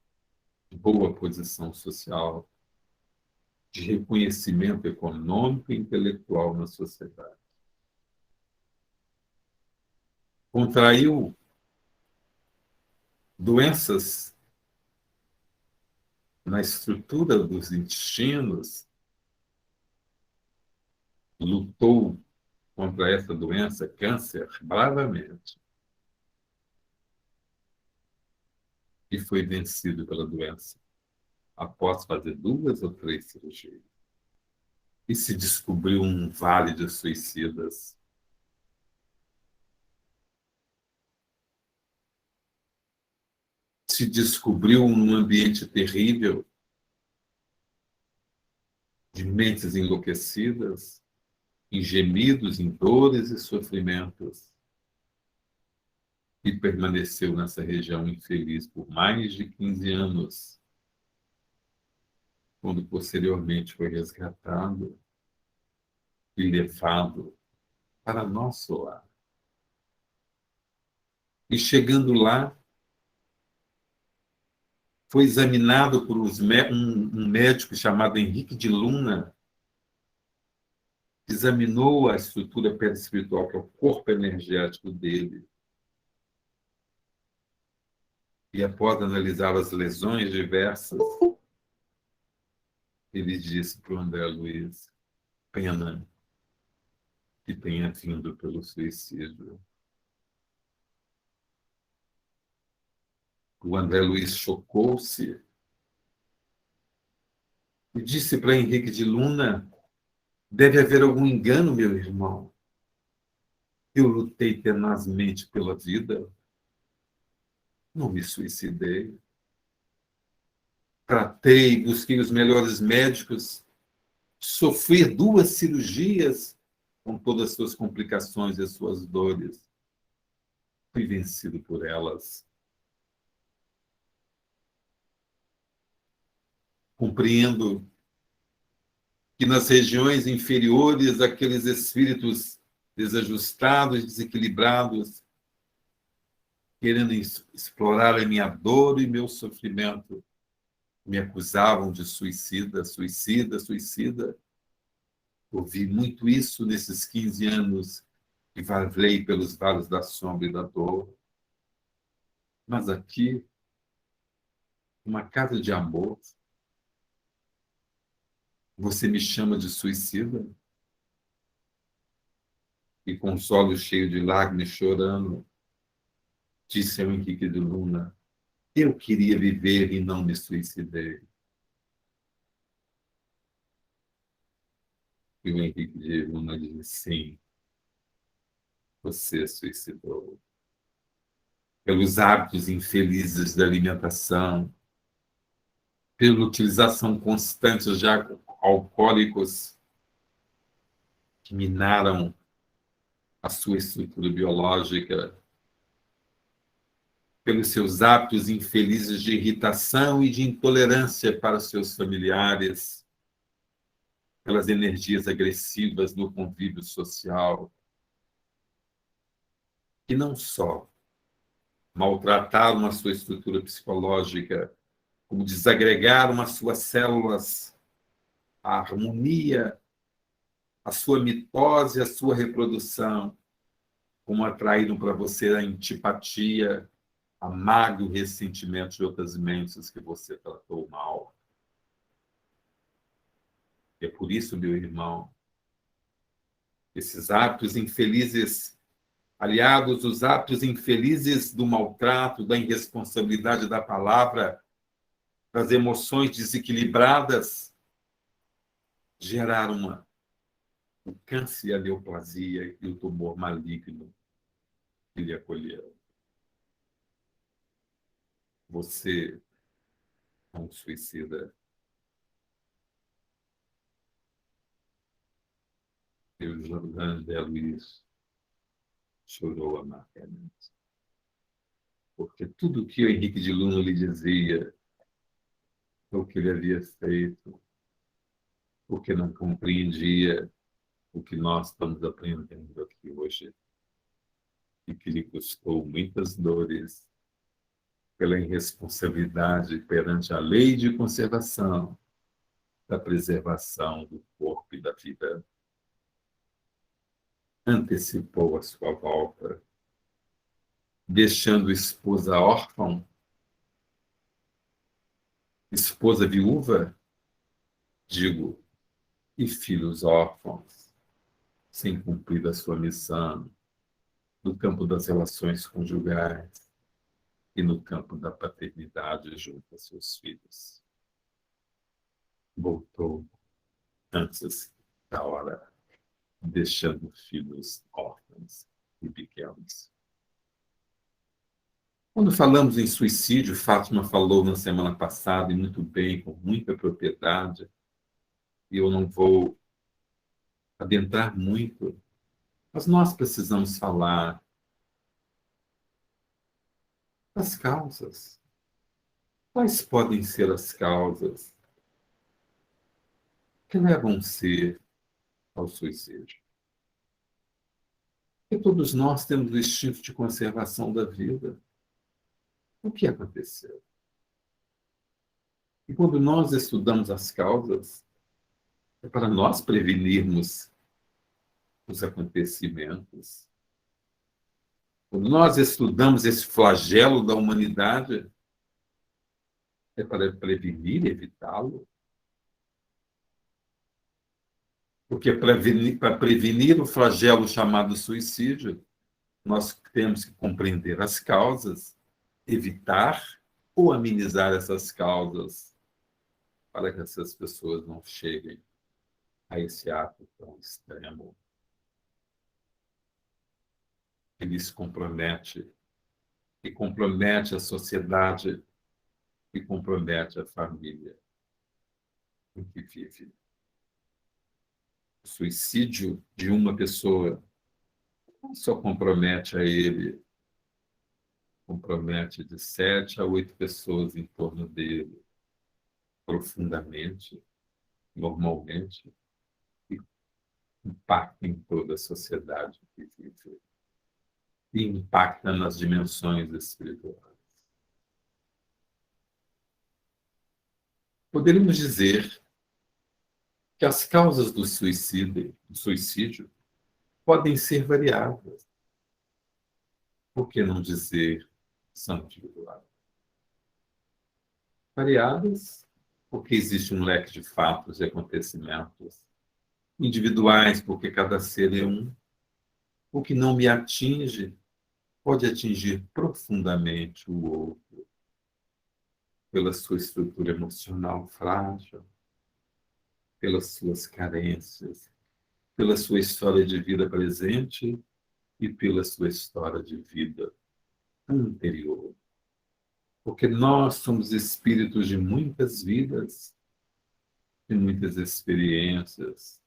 de boa posição social, de reconhecimento econômico e intelectual na sociedade. Contraiu doenças na estrutura dos intestinos, lutou contra essa doença, câncer, bravamente. E foi vencido pela doença após fazer 2 ou 3 cirurgias. E se descobriu um vale de suicidas. Se descobriu um ambiente terrível de mentes enlouquecidas, em gemidos, em dores e sofrimentos. E permaneceu nessa região infeliz por mais de 15 anos, quando posteriormente foi resgatado e levado para nosso lar. E chegando lá, foi examinado por um médico chamado Henrique de Luna, examinou a estrutura perispiritual, que é o corpo energético dele, e após analisar as lesões diversas, ele disse para o André Luiz: pena que tenha vindo pelo suicídio. O André Luiz chocou-se e disse para Henrique de Luna: deve haver algum engano, meu irmão. Eu lutei tenazmente pela vida, não me suicidei. Tratei, busquei os melhores médicos, sofri 2 cirurgias com todas as suas complicações e as suas dores. Fui vencido por elas. Compreendo que nas regiões inferiores, aqueles espíritos desajustados, desequilibrados, querendo explorar a minha dor e meu sofrimento, me acusavam de suicida, suicida, suicida. Ouvi muito isso nesses 15 anos que vaguei pelos vales da sombra e da dor. Mas aqui, uma casa de amor, você me chama de suicida? E com os olhos cheios de lágrimas, chorando, disse ao Henrique de Luna: eu queria viver e não me suicidei. E o Henrique de Luna disse: sim, você suicidou. Pelos hábitos infelizes da alimentação, pela utilização constante de alcoólicos que minaram a sua estrutura biológica, pelos seus hábitos infelizes de irritação e de intolerância para os seus familiares, pelas energias agressivas no convívio social, que não só maltrataram a sua estrutura psicológica, como desagregaram as suas células, a harmonia, a sua mitose, a sua reprodução, como atraíram para você a antipatia, a mágoa e o ressentimento de outras mentes que você tratou mal. É por isso, meu irmão, esses atos infelizes, aliados aos atos infelizes do maltrato, da irresponsabilidade da palavra, das emoções desequilibradas, geraram o câncer, a neoplasia e o tumor maligno que lhe acolheram. Você é um suicida. E o Jordan de Luiz chorou amargamente. Porque tudo que o Henrique de Luna lhe dizia, o que ele havia feito, porque não compreendia o que nós estamos aprendendo aqui hoje, e que lhe custou muitas dores pela irresponsabilidade perante a lei de conservação da preservação do corpo e da vida. Antecipou a sua volta, deixando esposa órfã, esposa viúva, digo, e filhos órfãos, sem cumprir a sua missão no campo das relações conjugais e no campo da paternidade junto a seus filhos. Voltou antes da hora, deixando filhos órfãos e pequenos. Quando falamos em suicídio, Fátima falou na semana passada, e muito bem, com muita propriedade, e eu não vou adentrar muito, mas nós precisamos falar das causas. Quais podem ser as causas que levam um ser ao suicídio? Porque todos nós temos o instinto de conservação da vida. O que aconteceu? E quando nós estudamos as causas, é para nós prevenirmos os acontecimentos. Quando nós estudamos esse flagelo da humanidade, é para prevenir e evitá-lo. Porque para prevenir o flagelo chamado suicídio, nós temos que compreender as causas, evitar ou amenizar essas causas, para que essas pessoas não cheguem a esse ato tão extremo que lhes compromete, que compromete a sociedade, que compromete a família em que vive. O suicídio de uma pessoa não só compromete a ele, compromete de 7 a 8 pessoas em torno dele, profundamente, normalmente. impacta em toda a sociedade que vive e impacta nas dimensões espirituais. Poderíamos dizer que as causas do suicídio podem ser variadas. Por que não dizer são individuais? Variadas porque existe um leque de fatos e acontecimentos. Individuais porque cada ser é um. O que não me atinge pode atingir profundamente o outro, pela sua estrutura emocional frágil, pelas suas carências, pela sua história de vida presente e pela sua história de vida anterior. Porque nós somos espíritos de muitas vidas, de muitas experiências,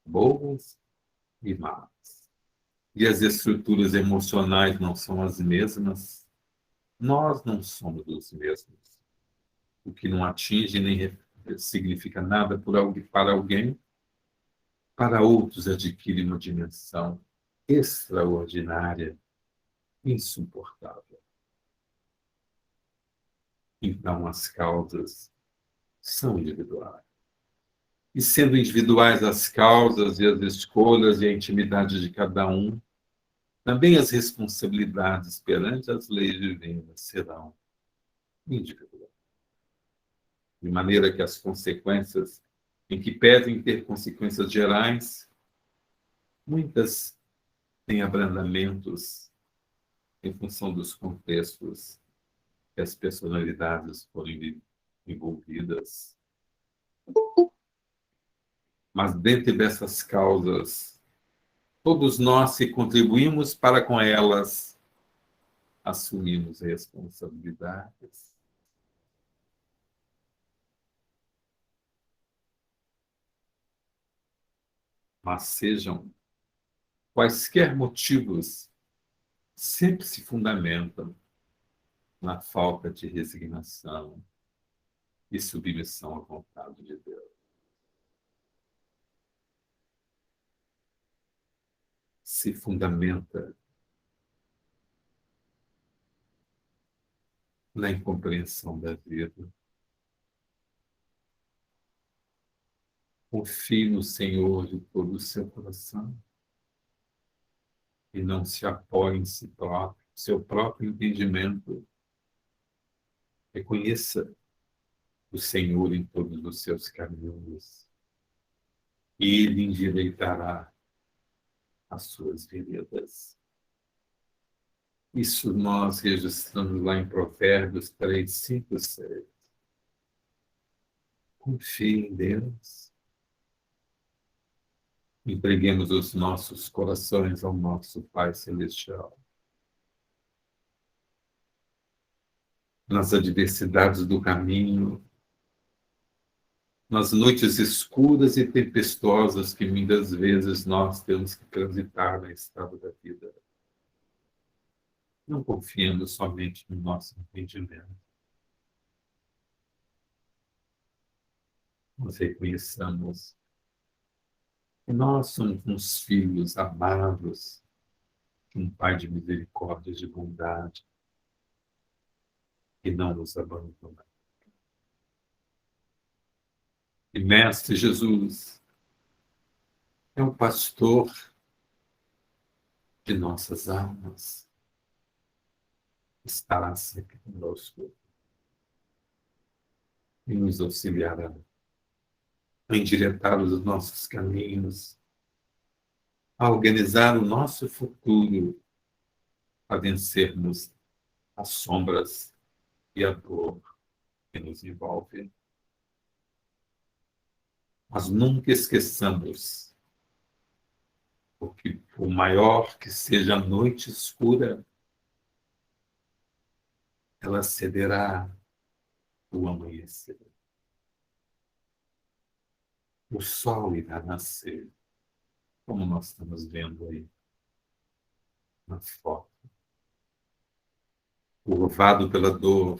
boas e más. E as estruturas emocionais não são as mesmas, nós não somos os mesmos. O que não atinge nem significa nada para alguém, para outros adquire uma dimensão extraordinária, insuportável. Então, as causas são individuais. E sendo individuais as causas e as escolhas e a intimidade de cada um, também as responsabilidades perante as leis divinas serão individuais. De maneira que as consequências, em que pedem ter consequências gerais, muitas têm abrandamentos em função dos contextos que as personalidades foram envolvidas. Mas dentro dessas causas, todos nós que contribuímos para com elas, assumimos responsabilidades. Mas sejam quaisquer motivos, sempre se fundamentam na falta de resignação e submissão à vontade de Deus. Se fundamenta na incompreensão da vida. Confie no Senhor de todo o seu coração e não se apoie em si próprio, seu próprio entendimento. Reconheça o Senhor em todos os seus caminhos e Ele endireitará as suas veredas. Isso nós registramos lá em Provérbios 3, 5, 6. Confie em Deus. Entreguemos os nossos corações ao nosso Pai Celestial. Nas adversidades do caminho, nas noites escuras e tempestuosas que muitas vezes nós temos que transitar na estrada da vida. Não confiando somente no nosso entendimento. Nós reconheçamos que nós somos uns filhos amados de um Pai de misericórdia e de bondade que não nos abandona. E Mestre Jesus é o pastor de nossas almas. Estará sempre conosco e nos auxiliará a endireitar os nossos caminhos, a organizar o nosso futuro, a vencermos as sombras e a dor que nos envolve. Mas nunca esqueçamos, porque por maior que seja a noite escura, ela cederá o amanhecer. O sol irá nascer, como nós estamos vendo aí na foto. Curvado pela dor,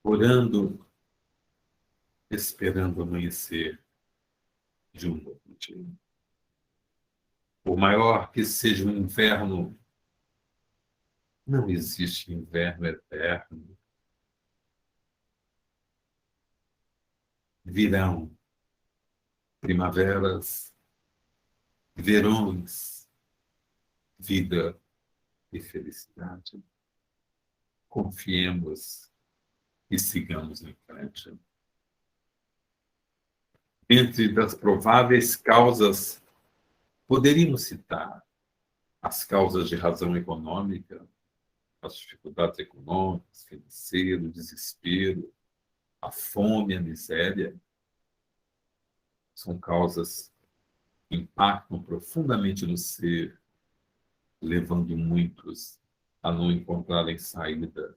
orando, esperando amanhecer, de um novo dia. Por maior que seja o inverno, não existe inverno eterno. Virão primaveras, verões, vida e felicidade. Confiemos e sigamos em frente. Entre das prováveis causas, poderíamos citar as causas de razão econômica, as dificuldades econômicas, financeiras, o desespero, a fome, a miséria. São causas que impactam profundamente no ser, levando muitos a não encontrarem saída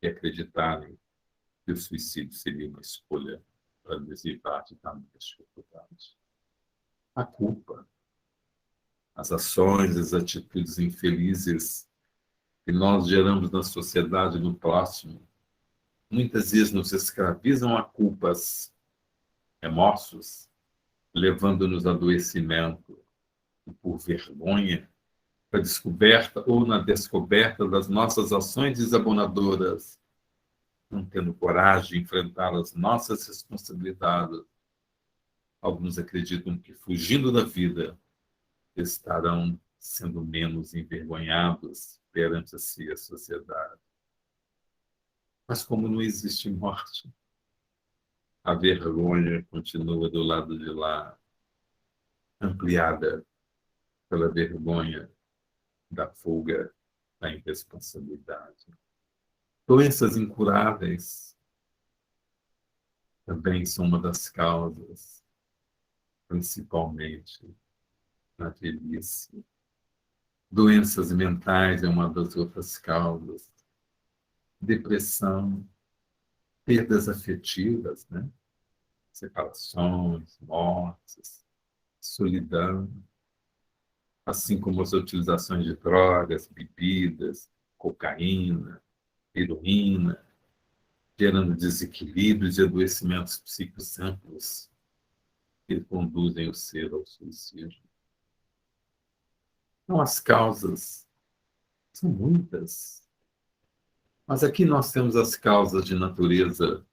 e acreditarem que o suicídio seria uma escolha para livrar de tamanhas dificuldades. A culpa, as ações, as atitudes infelizes que nós geramos na sociedade e no próximo, muitas vezes nos escravizam a culpas, remorsos, levando-nos a adoecimento e por vergonha, para descoberta ou na descoberta das nossas ações desabonadoras, não tendo coragem de enfrentar as nossas responsabilidades. Alguns acreditam que, fugindo da vida, estarão sendo menos envergonhados perante si a sociedade. Mas como não existe morte, a vergonha continua do lado de lá, ampliada pela vergonha da fuga, da irresponsabilidade. Doenças incuráveis também são uma das causas, principalmente na velhice. Doenças mentais é uma das outras causas. Depressão, perdas afetivas, né? Separações, mortes, solidão, assim como as utilizações de drogas, bebidas, cocaína, heroína, gerando desequilíbrios e adoecimentos psíquicos amplos que conduzem o ser ao suicídio. Então, as causas são muitas, mas aqui nós temos as causas de natureza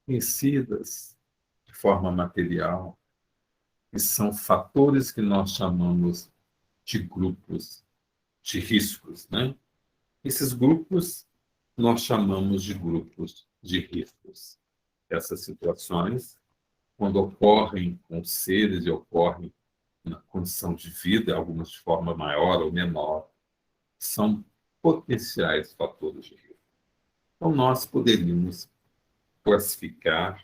conhecidas de forma material, que são fatores que nós chamamos de grupos de riscos, né? Esses grupos nós chamamos de grupos de riscos. Essas situações, quando ocorrem com seres e ocorrem na condição de vida, algumas de forma maior ou menor, são potenciais fatores de risco. Então, nós poderíamos classificar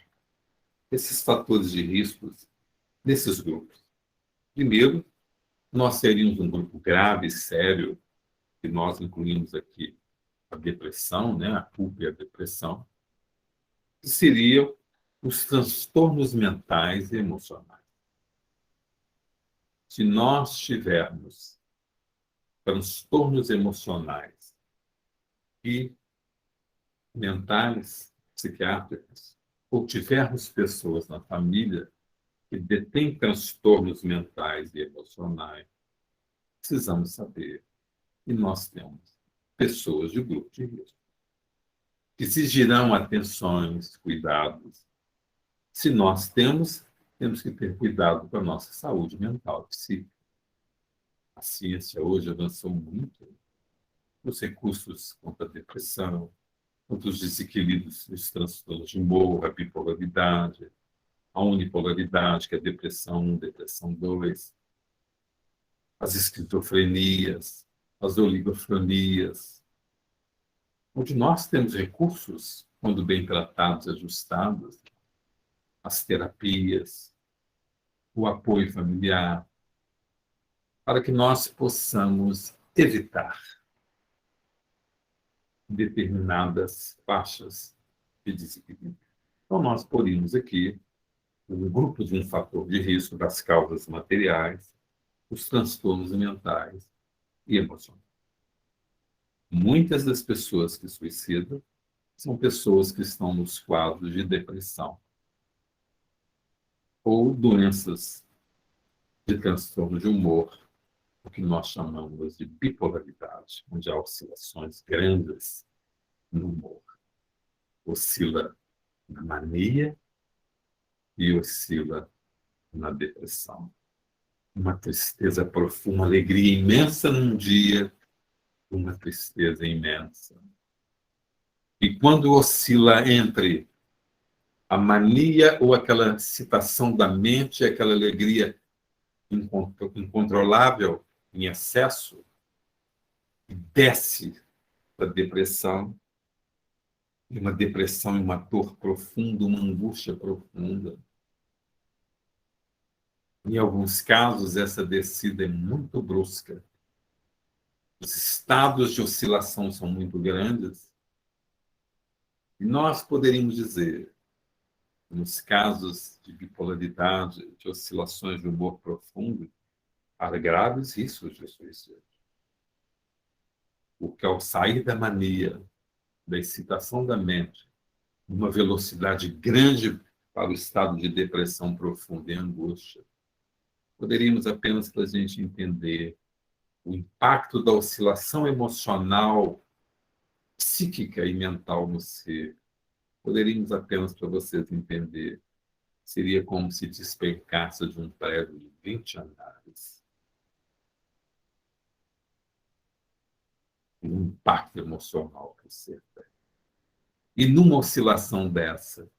esses fatores de riscos nesses grupos. Primeiro, nós teríamos um grupo grave, sério, que nós incluímos aqui a depressão, né? A culpa e a depressão, que seriam os transtornos mentais e emocionais. Se nós tivermos transtornos emocionais e mentais, psiquiátricos, ou tivermos pessoas na família que detêm transtornos mentais e emocionais, precisamos saber que nós temos pessoas de grupo de risco, que exigirão atenções, cuidados. Se nós temos que ter cuidado com a nossa saúde mental e psíquica. A ciência hoje avançou muito nos recursos contra a depressão, contra os desequilíbrios, os transtornos de humor, a bipolaridade, a unipolaridade, que é a depressão 1, depressão 2, as esquizofrenias, as oligofrenias, onde nós temos recursos, quando bem tratados, ajustados, as terapias, o apoio familiar, para que nós possamos evitar determinadas faixas de desequilíbrio. Então, nós poríamos aqui um grupo de um fator de risco das causas materiais, os transtornos mentais e emocionais. Muitas das pessoas que suicidam são pessoas que estão nos quadros de depressão. ou doenças de transtorno de humor, o que nós chamamos de bipolaridade, onde há oscilações grandes no humor. Oscila na mania e oscila na depressão. Uma tristeza profunda, uma alegria imensa num dia, uma tristeza imensa. E quando oscila entre a mania ou aquela excitação da mente, aquela alegria incontrolável, em excesso, e desce para a depressão, e uma depressão e uma dor profunda, uma angústia profunda. Em alguns casos, essa descida é muito brusca. Os estados de oscilação são muito grandes. E nós poderíamos dizer, nos casos de bipolaridade, de oscilações de humor profundo, há graves riscos de suicídio. Porque ao sair da mania, da excitação da mente, uma velocidade grande para o estado de depressão profunda e angústia, poderíamos apenas, para a gente entender o impacto da oscilação emocional, psíquica e mental no ser, poderíamos apenas, para vocês entender, seria como se despencasse de um prédio de 20 andares. Um impacto emocional que o ser tem. E numa oscilação dessa,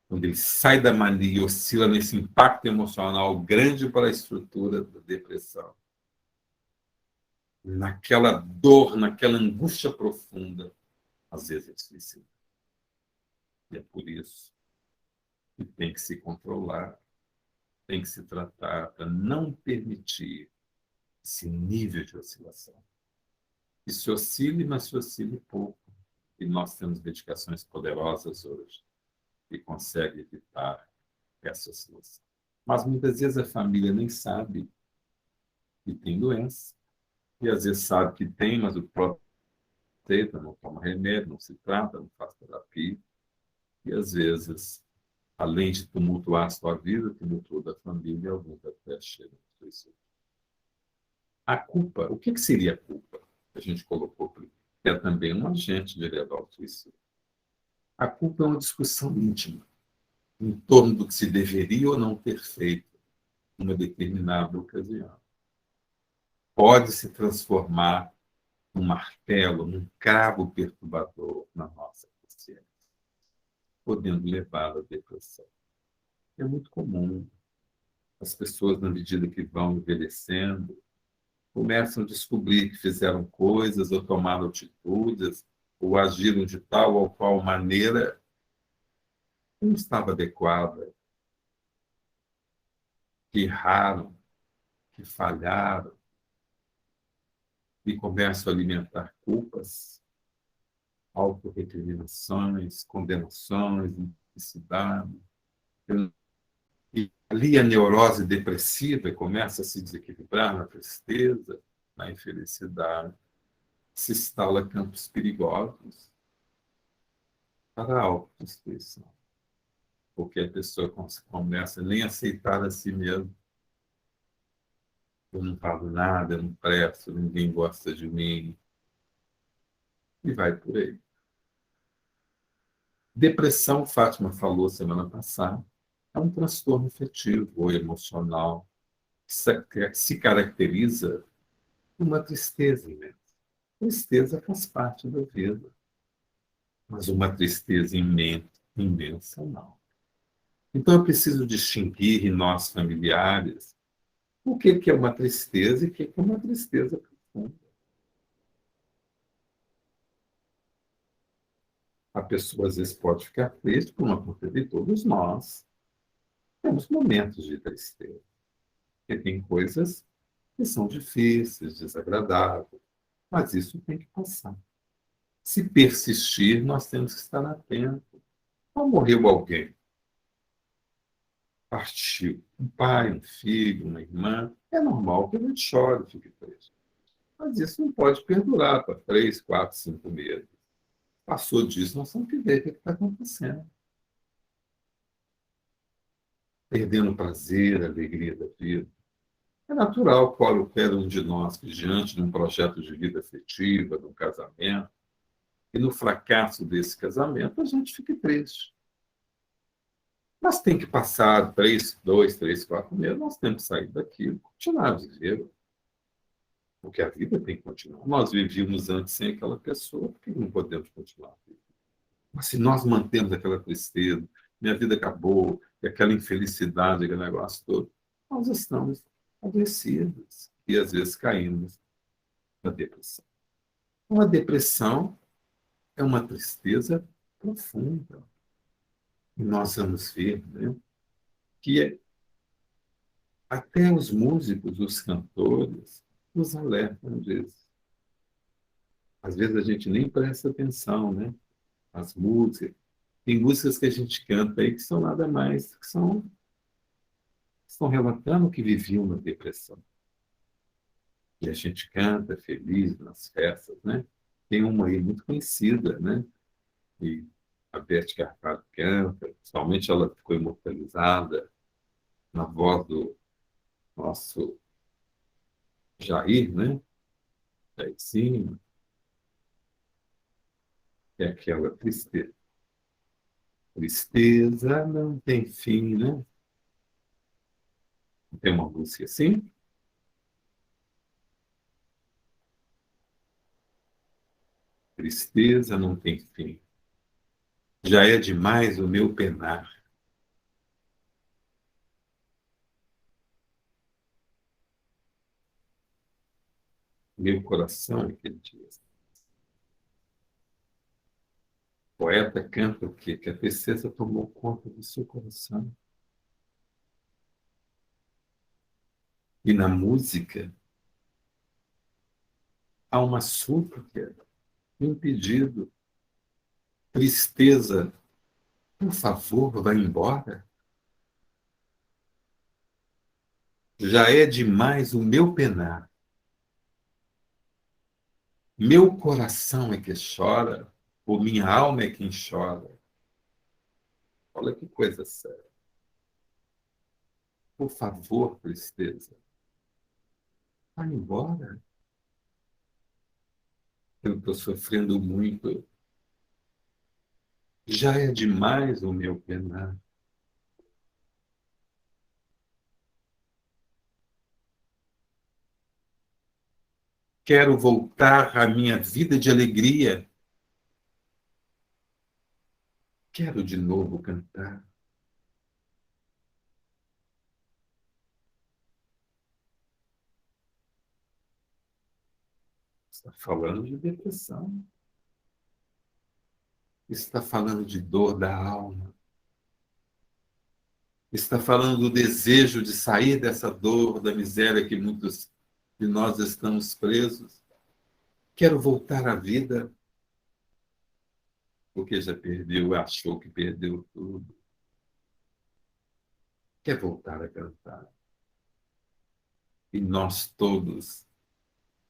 quando ele sai da mania e oscila nesse impacto emocional grande para a estrutura da depressão, naquela dor, naquela angústia profunda, às vezes é suicida. E é por isso que tem que se controlar, tem que se tratar para não permitir esse nível de oscilação. E se oscile, mas se oscile pouco. E nós temos medicações poderosas hoje que conseguem evitar essa oscilação. Mas muitas vezes a família nem sabe que tem doença. E às vezes sabe que tem, mas o próprio aceita, não toma remédio, não se trata, não faz terapia. E às vezes, além de tumultuar a sua vida, tumultua a família, alguns até chegam ao suicídio. A culpa, o que seria a culpa? A gente colocou que é também um agente de levar ao suicídio. A culpa é uma discussão íntima em torno do que se deveria ou não ter feito em uma determinada ocasião. Pode se transformar num martelo, num cravo perturbador na nossa consciência, podendo levar à depressão. É muito comum as pessoas, na medida que vão envelhecendo, começam a descobrir que fizeram coisas ou tomaram atitudes ou agiram de tal ou qual maneira que não estava adequada, que erraram, que falharam, e começam a alimentar culpas, autorrecriminações, condenações, infelicidade. E ali a neurose depressiva começa a se desequilibrar na tristeza, na infelicidade. Se instala campos perigosos para a autodestruição. Porque a pessoa começa a nem aceitar a si mesma. Eu não falo nada, eu não presto, ninguém gosta de mim. E vai por aí. Depressão, Fátima falou semana passada, é um transtorno afetivo ou emocional que se caracteriza por uma tristeza imensa. Tristeza faz parte da vida, mas uma tristeza imensa não. Então, eu preciso distinguir em nós familiares o que é uma tristeza e o que é uma tristeza profunda. A pessoa, às vezes, pode ficar triste por uma conta de todos nós. Temos momentos de tristeza. Porque tem coisas que são difíceis, desagradáveis, mas isso tem que passar. Se persistir, nós temos que estar atentos. Ou morreu alguém, partiu um pai, um filho, uma irmã, é normal que a gente chore, fique triste. Mas isso não pode perdurar para 3, 4, 5 meses. Passou disso, nós temos que ver o que está acontecendo. perdendo o prazer, a alegria da vida. É natural qualquer um de nós que, diante de um projeto de vida afetiva, de um casamento, e no fracasso desse casamento, a gente fique triste. Mas tem que passar 2, 3, 4 meses, nós temos que sair daquilo, continuar a viver, porque a vida tem que continuar. Nós vivíamos antes sem aquela pessoa, por que não podemos continuar? Mas se nós mantemos aquela tristeza, minha vida acabou, e aquela infelicidade, aquele negócio todo, nós estamos adoecidos e às vezes caímos na depressão. Uma depressão é uma tristeza profunda. E nós vamos ver, né, que até os músicos, os cantores, nos alertam disso. Às vezes a gente nem presta atenção, né? As músicas. Tem músicas que a gente canta aí que são nada mais, que estão relatando que viviam uma depressão. E a gente canta feliz nas festas, né? Tem uma aí muito conhecida, né? E a Beth Carvalho canta, principalmente ela ficou imortalizada na voz do nosso Jair, né? Jairzinho, é aquela tristeza. Tristeza não tem fim, né? Tem uma música assim? Tristeza não tem fim. Já é demais o meu penar. Meu coração é que ele diz. O poeta canta o quê? Que a tristeza tomou conta do seu coração. E na música há uma súplica, um pedido. Tristeza, por favor, vá embora. Já é demais o meu penar. Meu coração é que chora, ou minha alma é quem chora. Olha que coisa séria. Por favor, tristeza, vá embora. Eu estou sofrendo muito. Já é demais o meu penar. Quero voltar à minha vida de alegria. Quero de novo cantar. Está falando de depressão. Está falando de dor da alma. Está falando do desejo de sair dessa dor, da miséria que muitos de nós estamos presos. Quero voltar à vida, porque já perdeu, achou que perdeu tudo. Quer voltar a cantar. E nós todos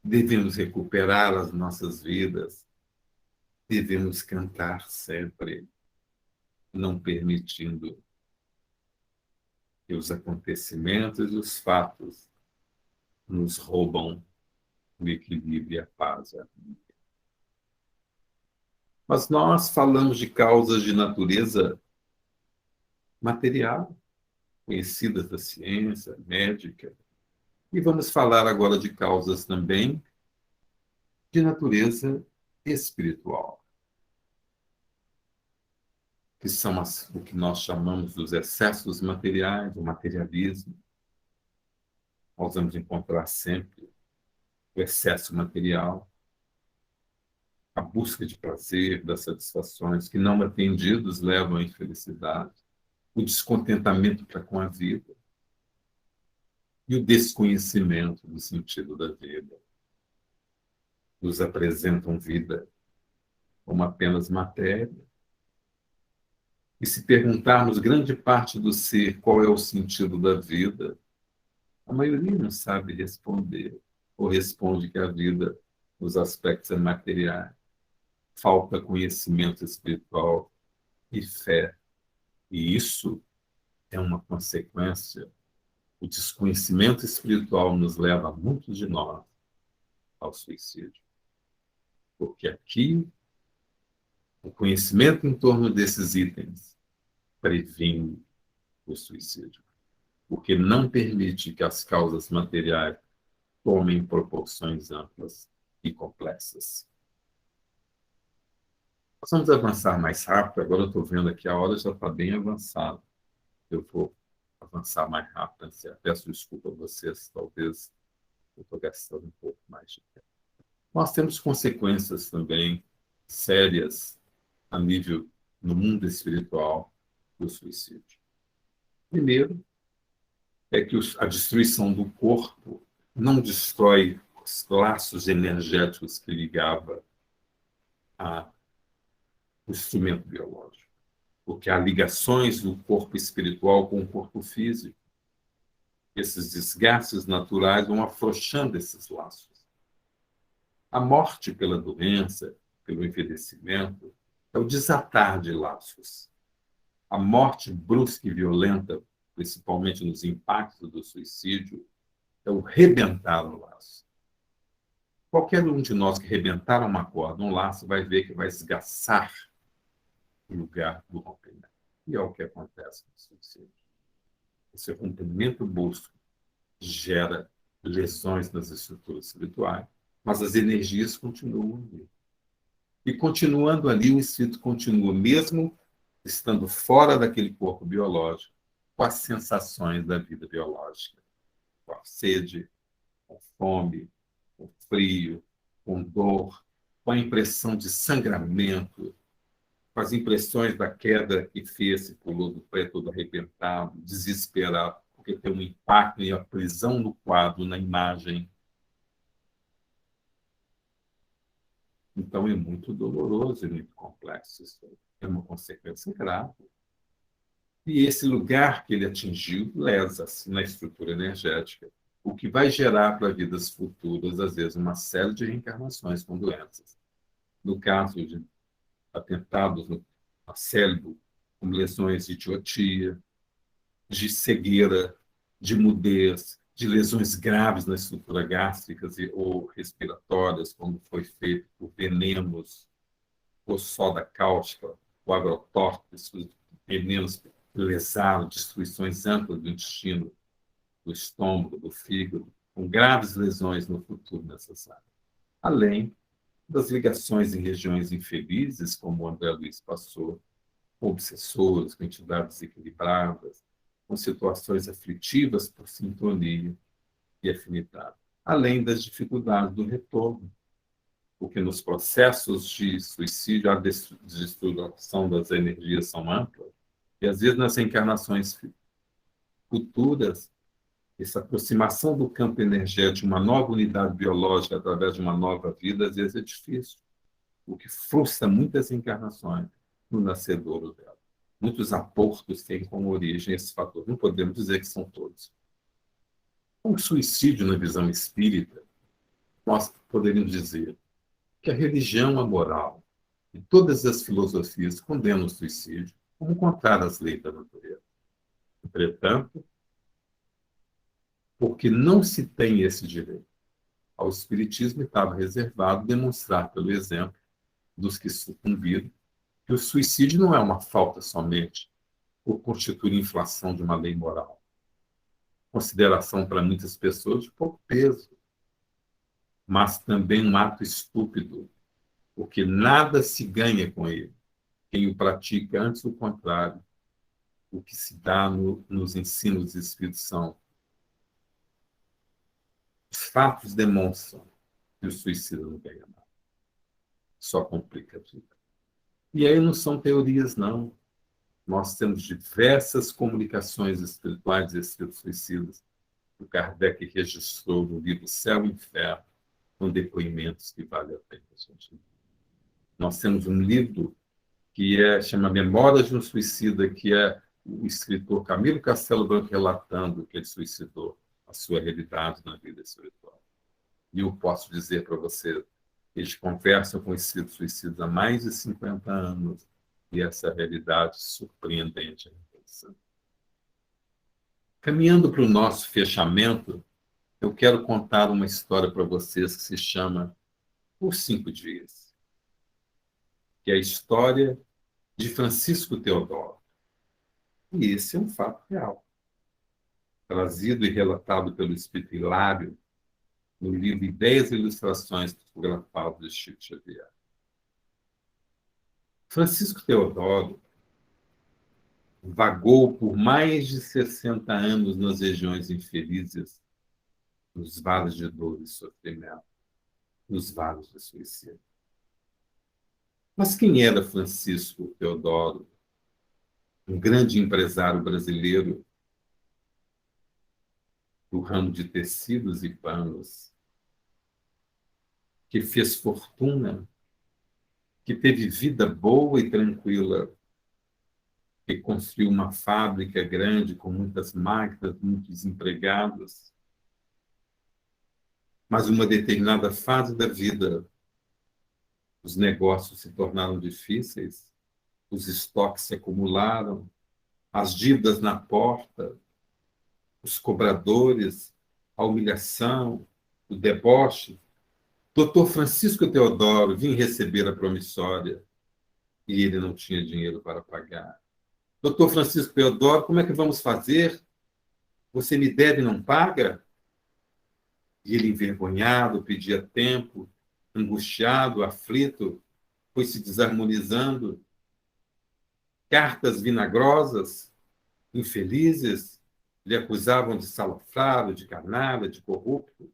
devemos recuperar as nossas vidas, devemos cantar sempre, não permitindo que os acontecimentos e os fatos nos roubam o equilíbrio e a paz. Mas nós falamos de causas de natureza material, conhecidas da ciência, médica, e vamos falar agora de causas também de natureza espiritual, que são o que nós chamamos dos excessos materiais, o materialismo. Nós vamos encontrar sempre o excesso material, a busca de prazer, das satisfações que não atendidos levam à infelicidade, o descontentamento para com a vida e o desconhecimento do sentido da vida. Nos apresentam vida como apenas matéria. E se perguntarmos grande parte do ser qual é o sentido da vida, a maioria não sabe responder, ou responde que a vida, nos aspectos materiais, falta conhecimento espiritual e fé. E isso é uma consequência. O desconhecimento espiritual nos leva, muitos de nós, ao suicídio. Porque aqui, o conhecimento em torno desses itens previne o suicídio. Porque não permite que as causas materiais tomem proporções amplas e complexas. Nós vamos avançar mais rápido. Agora eu estou vendo aqui, a hora já está bem avançada. Eu vou avançar mais rápido. Peço desculpa a vocês, talvez eu estou gastando um pouco mais de tempo. Nós temos consequências também sérias a nível no mundo espiritual do suicídio. Primeiro, é que a destruição do corpo não destrói os laços energéticos que ligava ao instrumento biológico, porque há ligações do corpo espiritual com o corpo físico. Esses desgastes naturais vão afrouxando esses laços. A morte pela doença, pelo envelhecimento, é o desatar de laços. A morte brusca e violenta, principalmente nos impactos do suicídio, é o rebentar o laço. Qualquer um de nós que rebentar uma corda, um laço, vai ver que vai esgaçar o lugar do rompimento. E é o que acontece no suicídio. Esse rompimento brusco gera lesões nas estruturas espirituais, mas as energias continuam ali. E continuando ali, o espírito continua, mesmo estando fora daquele corpo biológico, com as sensações da vida biológica, com a sede, com fome, com frio, com dor, com a impressão de sangramento, com as impressões da queda que fez, pulou do pé todo arrebentado, desesperado, porque tem um impacto e a prisão no quadro, na imagem. Então é muito doloroso e muito complexo isso. É uma consequência grave. E esse lugar que ele atingiu lesa-se na estrutura energética, o que vai gerar para vidas futuras, às vezes, uma série de reencarnações com doenças. No caso de atentados no cérebro, com lesões de idiotia, de cegueira, de mudez, de lesões graves na estrutura gástricas ou respiratórias, como foi feito por venenos, ou soda cáustica, ou agrotóxicos, venenos que lesaram, destruições amplas do intestino, do estômago, do fígado, com graves lesões no futuro necessário. Além das ligações em regiões infelizes, como o André Luiz passou, com obsessores, com entidades desequilibradas, com situações aflitivas por sintonia e afinidade, além das dificuldades do retorno, porque nos processos de suicídio a destruição das energias são amplas, e às vezes nas reencarnações futuras, essa aproximação do campo energético, uma nova unidade biológica através de uma nova vida, às vezes é difícil, o que frustra muitas encarnações no nascedouro dela. Muitos aportos têm como origem esse fator. Não podemos dizer que são todos. O suicídio, na visão espírita, nós poderíamos dizer que a religião, a moral e todas as filosofias condenam o suicídio como contrário às leis da natureza. Entretanto, porque não se tem esse direito, ao Espiritismo estava reservado demonstrar pelo exemplo dos que sucumbiram que o suicídio não é uma falta somente por constituir inflação de uma lei moral. Consideração para muitas pessoas de pouco peso, mas também um ato estúpido, porque nada se ganha com ele. Quem o pratica, antes o contrário. O que se dá nos ensinos dos Espíritos são os fatos demonstram que o suicídio não ganha nada. Só complica a vida. E aí não são teorias, não. Nós temos diversas comunicações espirituais e espíritos suicidas. O Kardec registrou no livro Céu e Inferno, com depoimentos que vale a pena a gente. Nós temos um livro que chama Memórias de um Suicida, que é o escritor Camilo Castelo Branco relatando que ele suicidou, a sua realidade na vida espiritual. E eu posso dizer para você, eles conversam com espíritos suicidas há mais de 50 anos, e essa realidade surpreendente é interessante. Caminhando para o nosso fechamento, eu quero contar uma história para vocês que se chama Por 5 Dias, que é a história de Francisco Teodoro. E esse é um fato real, trazido e relatado pelo Espírito Hilário no livro Ideias e Ilustrações psicografadas de Chico Xavier. Francisco Teodoro vagou por mais de 60 anos nas regiões infelizes, nos vales de dor e sofrimento, nos vales de suicídio. Mas quem era Francisco Teodoro? Um grande empresário brasileiro do ramo de tecidos e panos, que fez fortuna, que teve vida boa e tranquila, que construiu uma fábrica grande com muitas máquinas, muitos empregados. Mas uma determinada fase da vida, os negócios se tornaram difíceis, os estoques se acumularam, as dívidas na porta, os cobradores, a humilhação, o deboche. Doutor Francisco Teodoro vinha receber a promissória e ele não tinha dinheiro para pagar. Doutor Francisco Teodoro, como é que vamos fazer? Você me deve e não paga? E ele, envergonhado, pedia tempo, angustiado, aflito, foi se desarmonizando. Cartas vinagrosas, infelizes, lhe acusavam de salafrário, de canalha, de corrupto,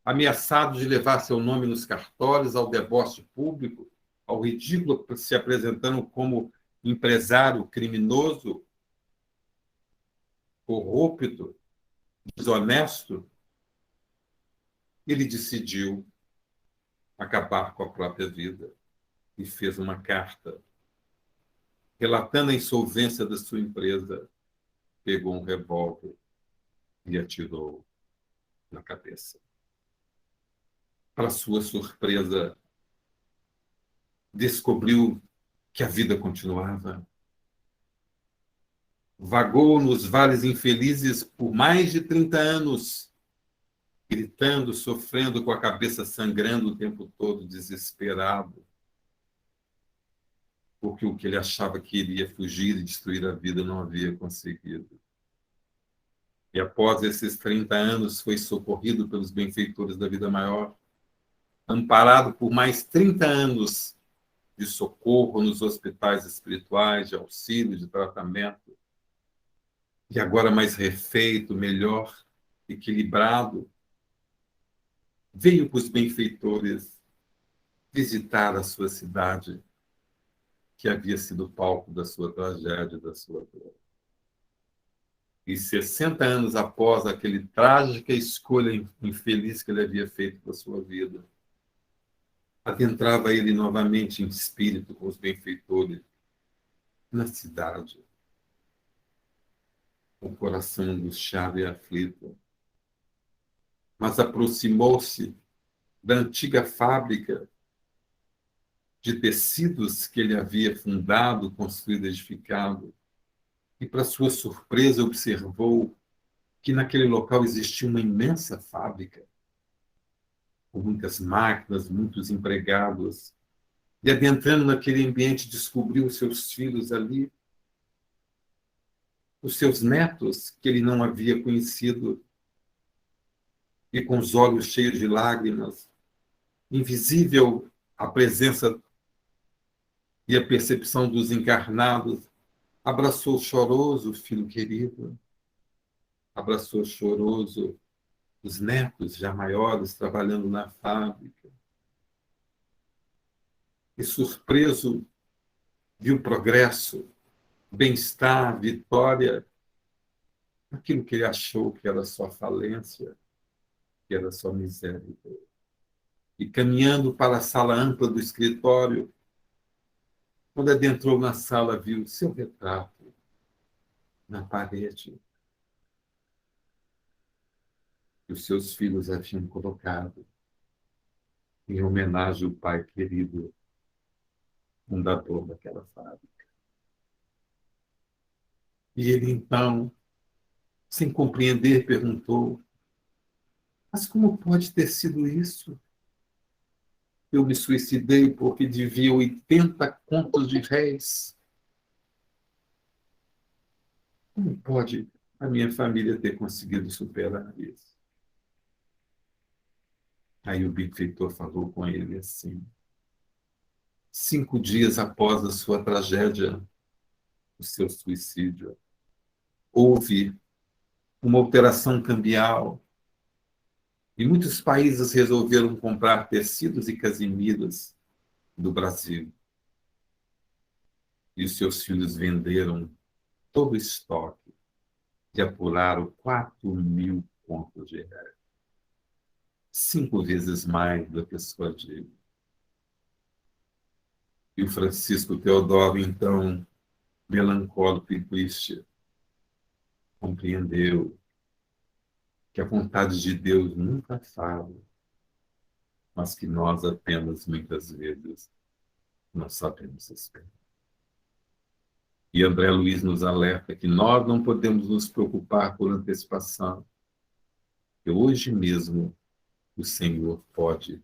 ameaçado de levar seu nome nos cartórios ao deboche público, ao ridículo, se apresentando como empresário criminoso, corrupto, desonesto. Ele decidiu acabar com a própria vida e fez uma carta relatando a insolvência da sua empresa, pegou um revólver e atirou na cabeça. Para sua surpresa, descobriu que a vida continuava. Vagou nos vales infelizes por mais de 30 anos, gritando, sofrendo, com a cabeça sangrando o tempo todo, desesperado, porque o que ele achava que iria fugir e destruir a vida não havia conseguido. E após esses 30 anos foi socorrido pelos benfeitores da vida maior, amparado por mais 30 anos de socorro nos hospitais espirituais, de auxílio, de tratamento, e agora mais refeito, melhor, equilibrado, veio para os benfeitores visitar a sua cidade, que havia sido palco da sua tragédia, da sua dor. E 60 anos após aquele trágica escolha infeliz que ele havia feito para a sua vida, adentrava ele novamente em espírito com os benfeitores na cidade, com o coração angustiado e aflito. Mas aproximou-se da antiga fábrica de tecidos que ele havia fundado, construído, edificado, e, para sua surpresa, observou que naquele local existia uma imensa fábrica, com muitas máquinas, muitos empregados. E, adentrando naquele ambiente, descobriu os seus filhos ali, os seus netos, que ele não havia conhecido, e com os olhos cheios de lágrimas, invisível a presença e a percepção dos encarnados, abraçou choroso o filho querido, abraçou choroso os netos já maiores trabalhando na fábrica. E surpreso, viu progresso, bem-estar, vitória, aquilo que ele achou que era só falência, que era só miséria. E caminhando para a sala ampla do escritório, quando adentrou na sala, viu seu retrato na parede, que os seus filhos haviam colocado em homenagem ao pai querido, fundador daquela fábrica. E ele, então, Sem compreender, perguntou: mas como pode ter sido isso? Eu me suicidei porque devia 80 contos de réis. Como pode a minha família ter conseguido superar isso? Aí o benfeitor falou com ele assim: 5 dias após a sua tragédia, o seu suicídio, houve uma operação cambial e muitos países resolveram comprar tecidos e casimiras do Brasil. E os seus filhos venderam todo o estoque e apuraram 4.000 contos de réis. 5 vezes mais do que sua dívida. E o Francisco Teodoro, então, melancólico e triste, compreendeu que a vontade de Deus nunca falha, mas que nós apenas, muitas vezes, não sabemos esperar. E André Luiz nos alerta que nós não podemos nos preocupar por antecipação, que hoje mesmo o Senhor pode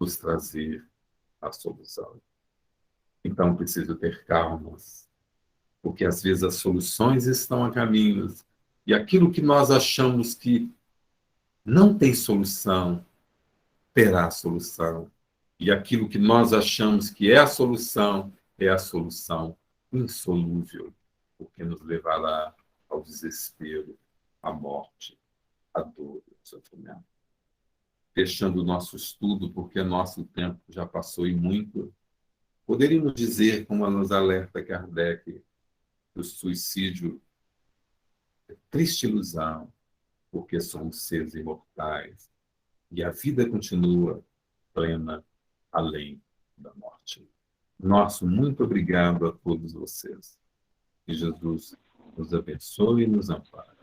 nos trazer a solução. Então, preciso ter calma, porque às vezes as soluções estão a caminho e aquilo que nós achamos que não tem solução, terá solução. E aquilo que nós achamos que é a solução insolúvel, porque nos levará ao desespero, à morte, à dor, ao sofrimento. Fechando o nosso estudo, porque nosso tempo já passou e muito, poderíamos dizer, como nos alerta Kardec, que o suicídio é triste ilusão, porque somos seres imortais e a vida continua plena além da morte. Nosso muito obrigado a todos vocês. Que Jesus nos abençoe e nos ampare.